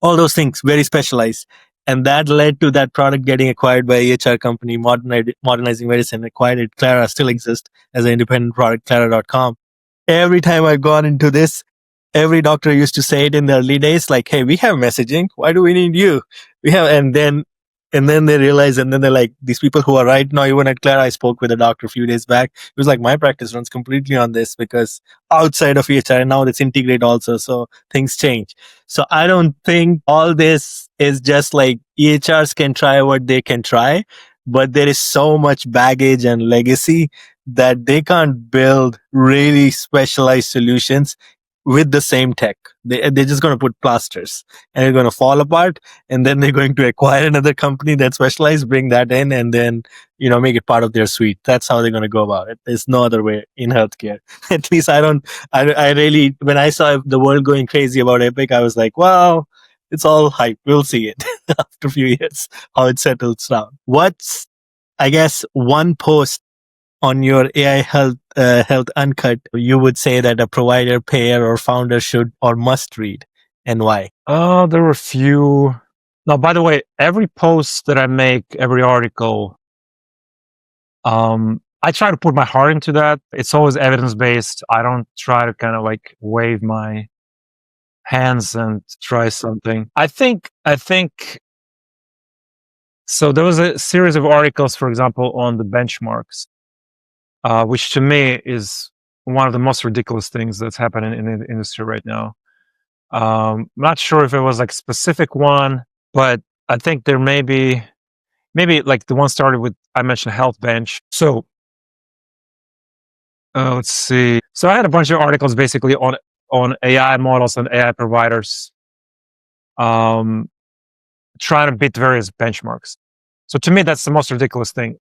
all those things, very specialized. And that led to that product getting acquired by a EHR company, Modernizing Medicine, acquired it. Clara still exists as an independent product, Clara.com. Every time I've gone into this, every doctor used to say it in the early days, like, hey, we have messaging. Why do we need you? And then And then they realize, and then they're like, these people who are right now, even at Claire, I spoke with a doctor a few days back. It was like, my practice runs completely on this because outside of EHR, and now it's integrate also. So things change. So I don't think all this is just like EHRs can try what they can try, but there is so much baggage and legacy that they can't build really specialized solutions with the same tech. They're just going to put plasters and they're going to fall apart, and then they're going to acquire another company that specializes, bring that in, and then make it part of their suite. That's how they're going to go about it. There's no other way in healthcare. At least I really, when I saw the world going crazy about Epic, I was like, well, it's all hype. We'll see it after a few years how it settles down. What's, I guess, one post on your AI Health Uncut you would say that a provider, payer, or founder should or must read, and why? There were a few. Now, by the way, every post that I make, every article, I try to put my heart into that. It's always evidence-based. I don't try to kind of like wave my hands and try something. I think so. There was a series of articles, for example, on the benchmarks, which to me is one of the most ridiculous things that's happening in the industry right now. I'm not sure if it was like a specific one, but I think there maybe like the one started with, I mentioned Health Bench. So let's see. So I had a bunch of articles basically on AI models and AI providers, trying to beat various benchmarks. So to me, that's the most ridiculous thing.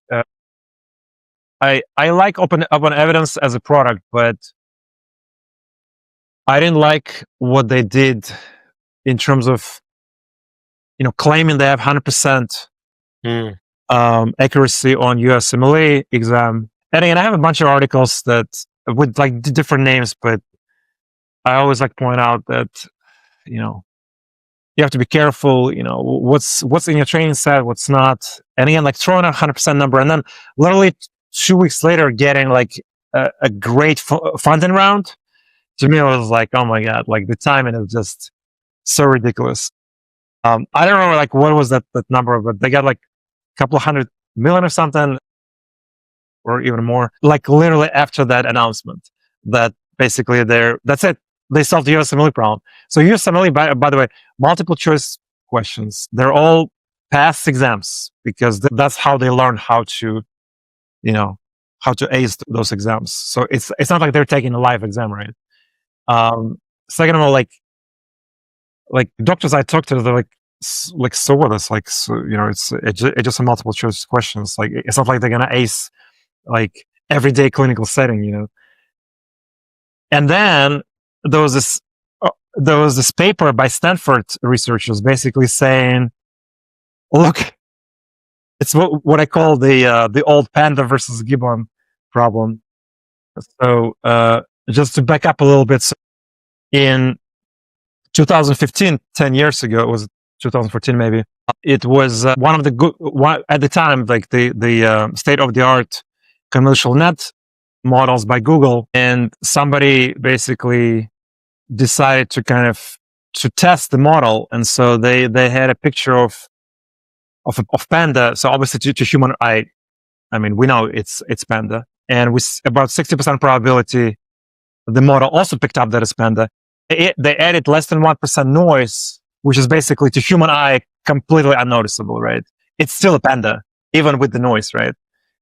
I like open evidence as a product, but I didn't like what they did in terms of, claiming they have 100% accuracy on USMLE exam. And again, I have a bunch of articles that with like different names, but I always like to point out that, you have to be careful, what's in your training set, what's not. And again, like throwing a 100% number and then literally 2 weeks later getting like a great funding round. To me, I was like, oh my God, like the timing is just so ridiculous. I don't remember like what was that number, but they got like a couple of $100 million or something, or even more, like literally after that announcement that basically that's it. They solved the USMLE problem. So USMLE, by the way, multiple choice questions, they're all past exams because that's how they learn how to, how to ace those exams. So it's not like they're taking a live exam, right? Second of all, like doctors I talk to, they're like so what? It's like, so, it's just a multiple choice questions. Like it's not like they're gonna ace like everyday clinical setting, And then there was this paper by Stanford researchers basically saying, look, it's what I call the old panda versus gibbon problem. So just to back up a little bit, so in 2015, 10 years ago, it was 2014 maybe, it was one of the good, at the time, like the state-of-the-art convolutional net models by Google, and somebody basically decided to kind of to test the model, and so they had a picture of panda. So obviously to human eye, I mean we know it's panda, and with about 60% probability, the model also picked up that it's panda. They added less than 1% noise, which is basically to human eye completely unnoticeable, right? It's still a panda, even with the noise, right?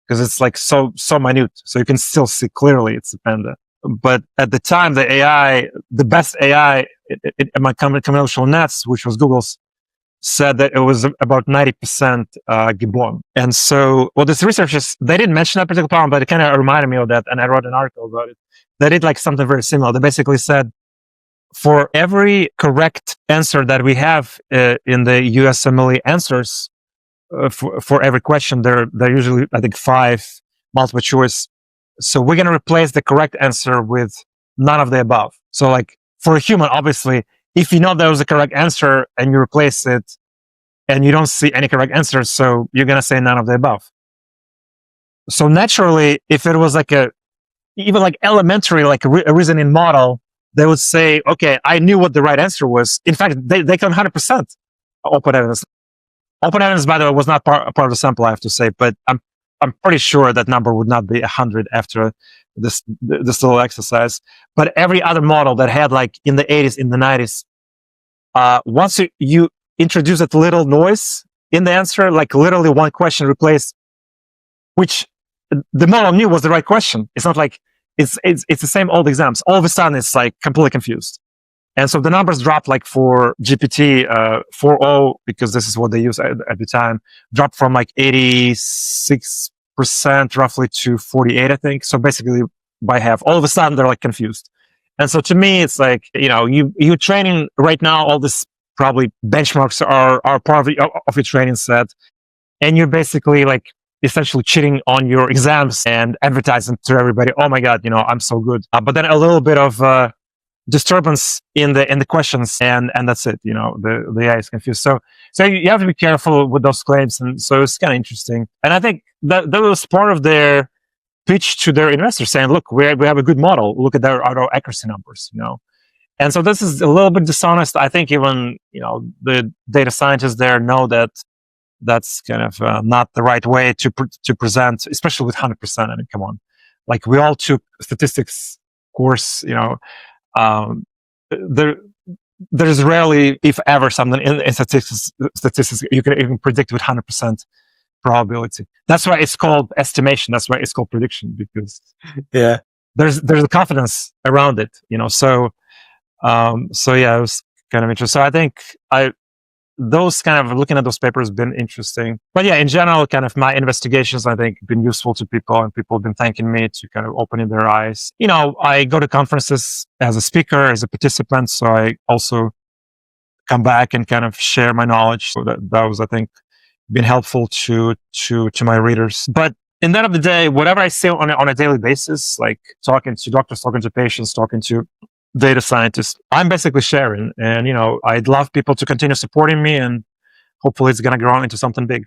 Because it's like so minute, so you can still see clearly it's a panda. But at the time, the best AI among convolutional nets, which was Google's, said that it was about 90% gibbon. And so, well, these researchers, they didn't mention that particular problem, but it kind of reminded me of that, and I wrote an article about it. They did like something very similar. They basically said, for every correct answer that we have in the USMLE answers, for every question, there usually, I think, 5 multiple choice. So we're going to replace the correct answer with none of the above. So like for a human, obviously, if you know there was a correct answer and you replace it and you don't see any correct answers, so you're going to say none of the above. So naturally, if it was like even like elementary, like a reasoning model, they would say, okay, I knew what the right answer was. In fact, they can 100% open evidence. Open evidence, by the way, was not part of the sample, I have to say, but I'm pretty sure that number would not be 100 after this little exercise. But every other model that had like in the 80s, in the 90s, once you introduce that little noise in the answer, like literally one question replaced, which the model knew was the right question. It's not like it's the same old exams. All of a sudden, it's like completely confused. And so the numbers dropped like for GPT 4.0, because this is what they use at the time, dropped from like 86% roughly to 48, I think. So basically by half. All of a sudden they're like confused. And so to me, it's like, you're training right now, all this probably benchmarks are part of your training set. And you're basically like essentially cheating on your exams and advertising to everybody. Oh my God, I'm so good. But then a little bit of disturbance in the questions, and that's it. The AI is confused. So you have to be careful with those claims, and so it's kind of interesting. And I think that was part of their pitch to their investors, saying, "Look, we have a good model. Look at our accuracy numbers." And so this is a little bit dishonest. I think even the data scientists there know that that's kind of not the right way to present, especially with 100%. I mean, come on, like we all took statistics course. There's rarely, if ever, something in statistics you can even predict with 100% probability. That's why it's called estimation. That's why it's called prediction, because there's a confidence around it. So yeah, it was kind of interesting. So I think those kind of looking at those papers have been interesting. But yeah, in general, kind of my investigations, I think, have been useful to people, and people have been thanking me to kind of opening their eyes. I go to conferences as a speaker, as a participant, so I also come back and kind of share my knowledge. So that was, I think, been helpful to my readers. But in the end of the day, whatever I say on a daily basis, like talking to doctors, talking to patients, talking to data scientists, I'm basically sharing. And, I'd love people to continue supporting me, and hopefully it's going to grow into something big.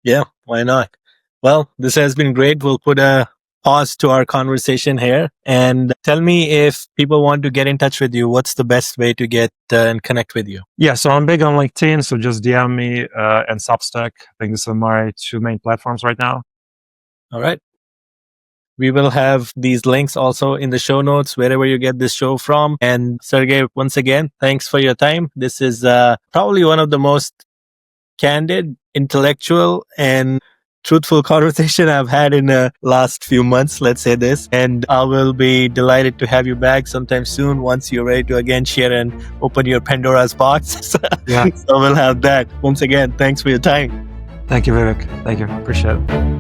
Yeah, why not? Well, this has been great. We'll put a pause to our conversation here, and tell me, if people want to get in touch with you, what's the best way to get and connect with you? Yeah, so I'm big on LinkedIn, so just DM me and Substack. I think these are my two main platforms right now. All right. We will have these links also in the show notes, wherever you get this show from. And Sergei, once again, thanks for your time. This is probably one of the most candid, intellectual, and truthful conversation I've had in the last few months, let's say this. And I will be delighted to have you back sometime soon, once you're ready to again share and open your Pandora's box. Yeah. So we'll have that. Once again, thanks for your time. Thank you, Vivek. Thank you. Appreciate it.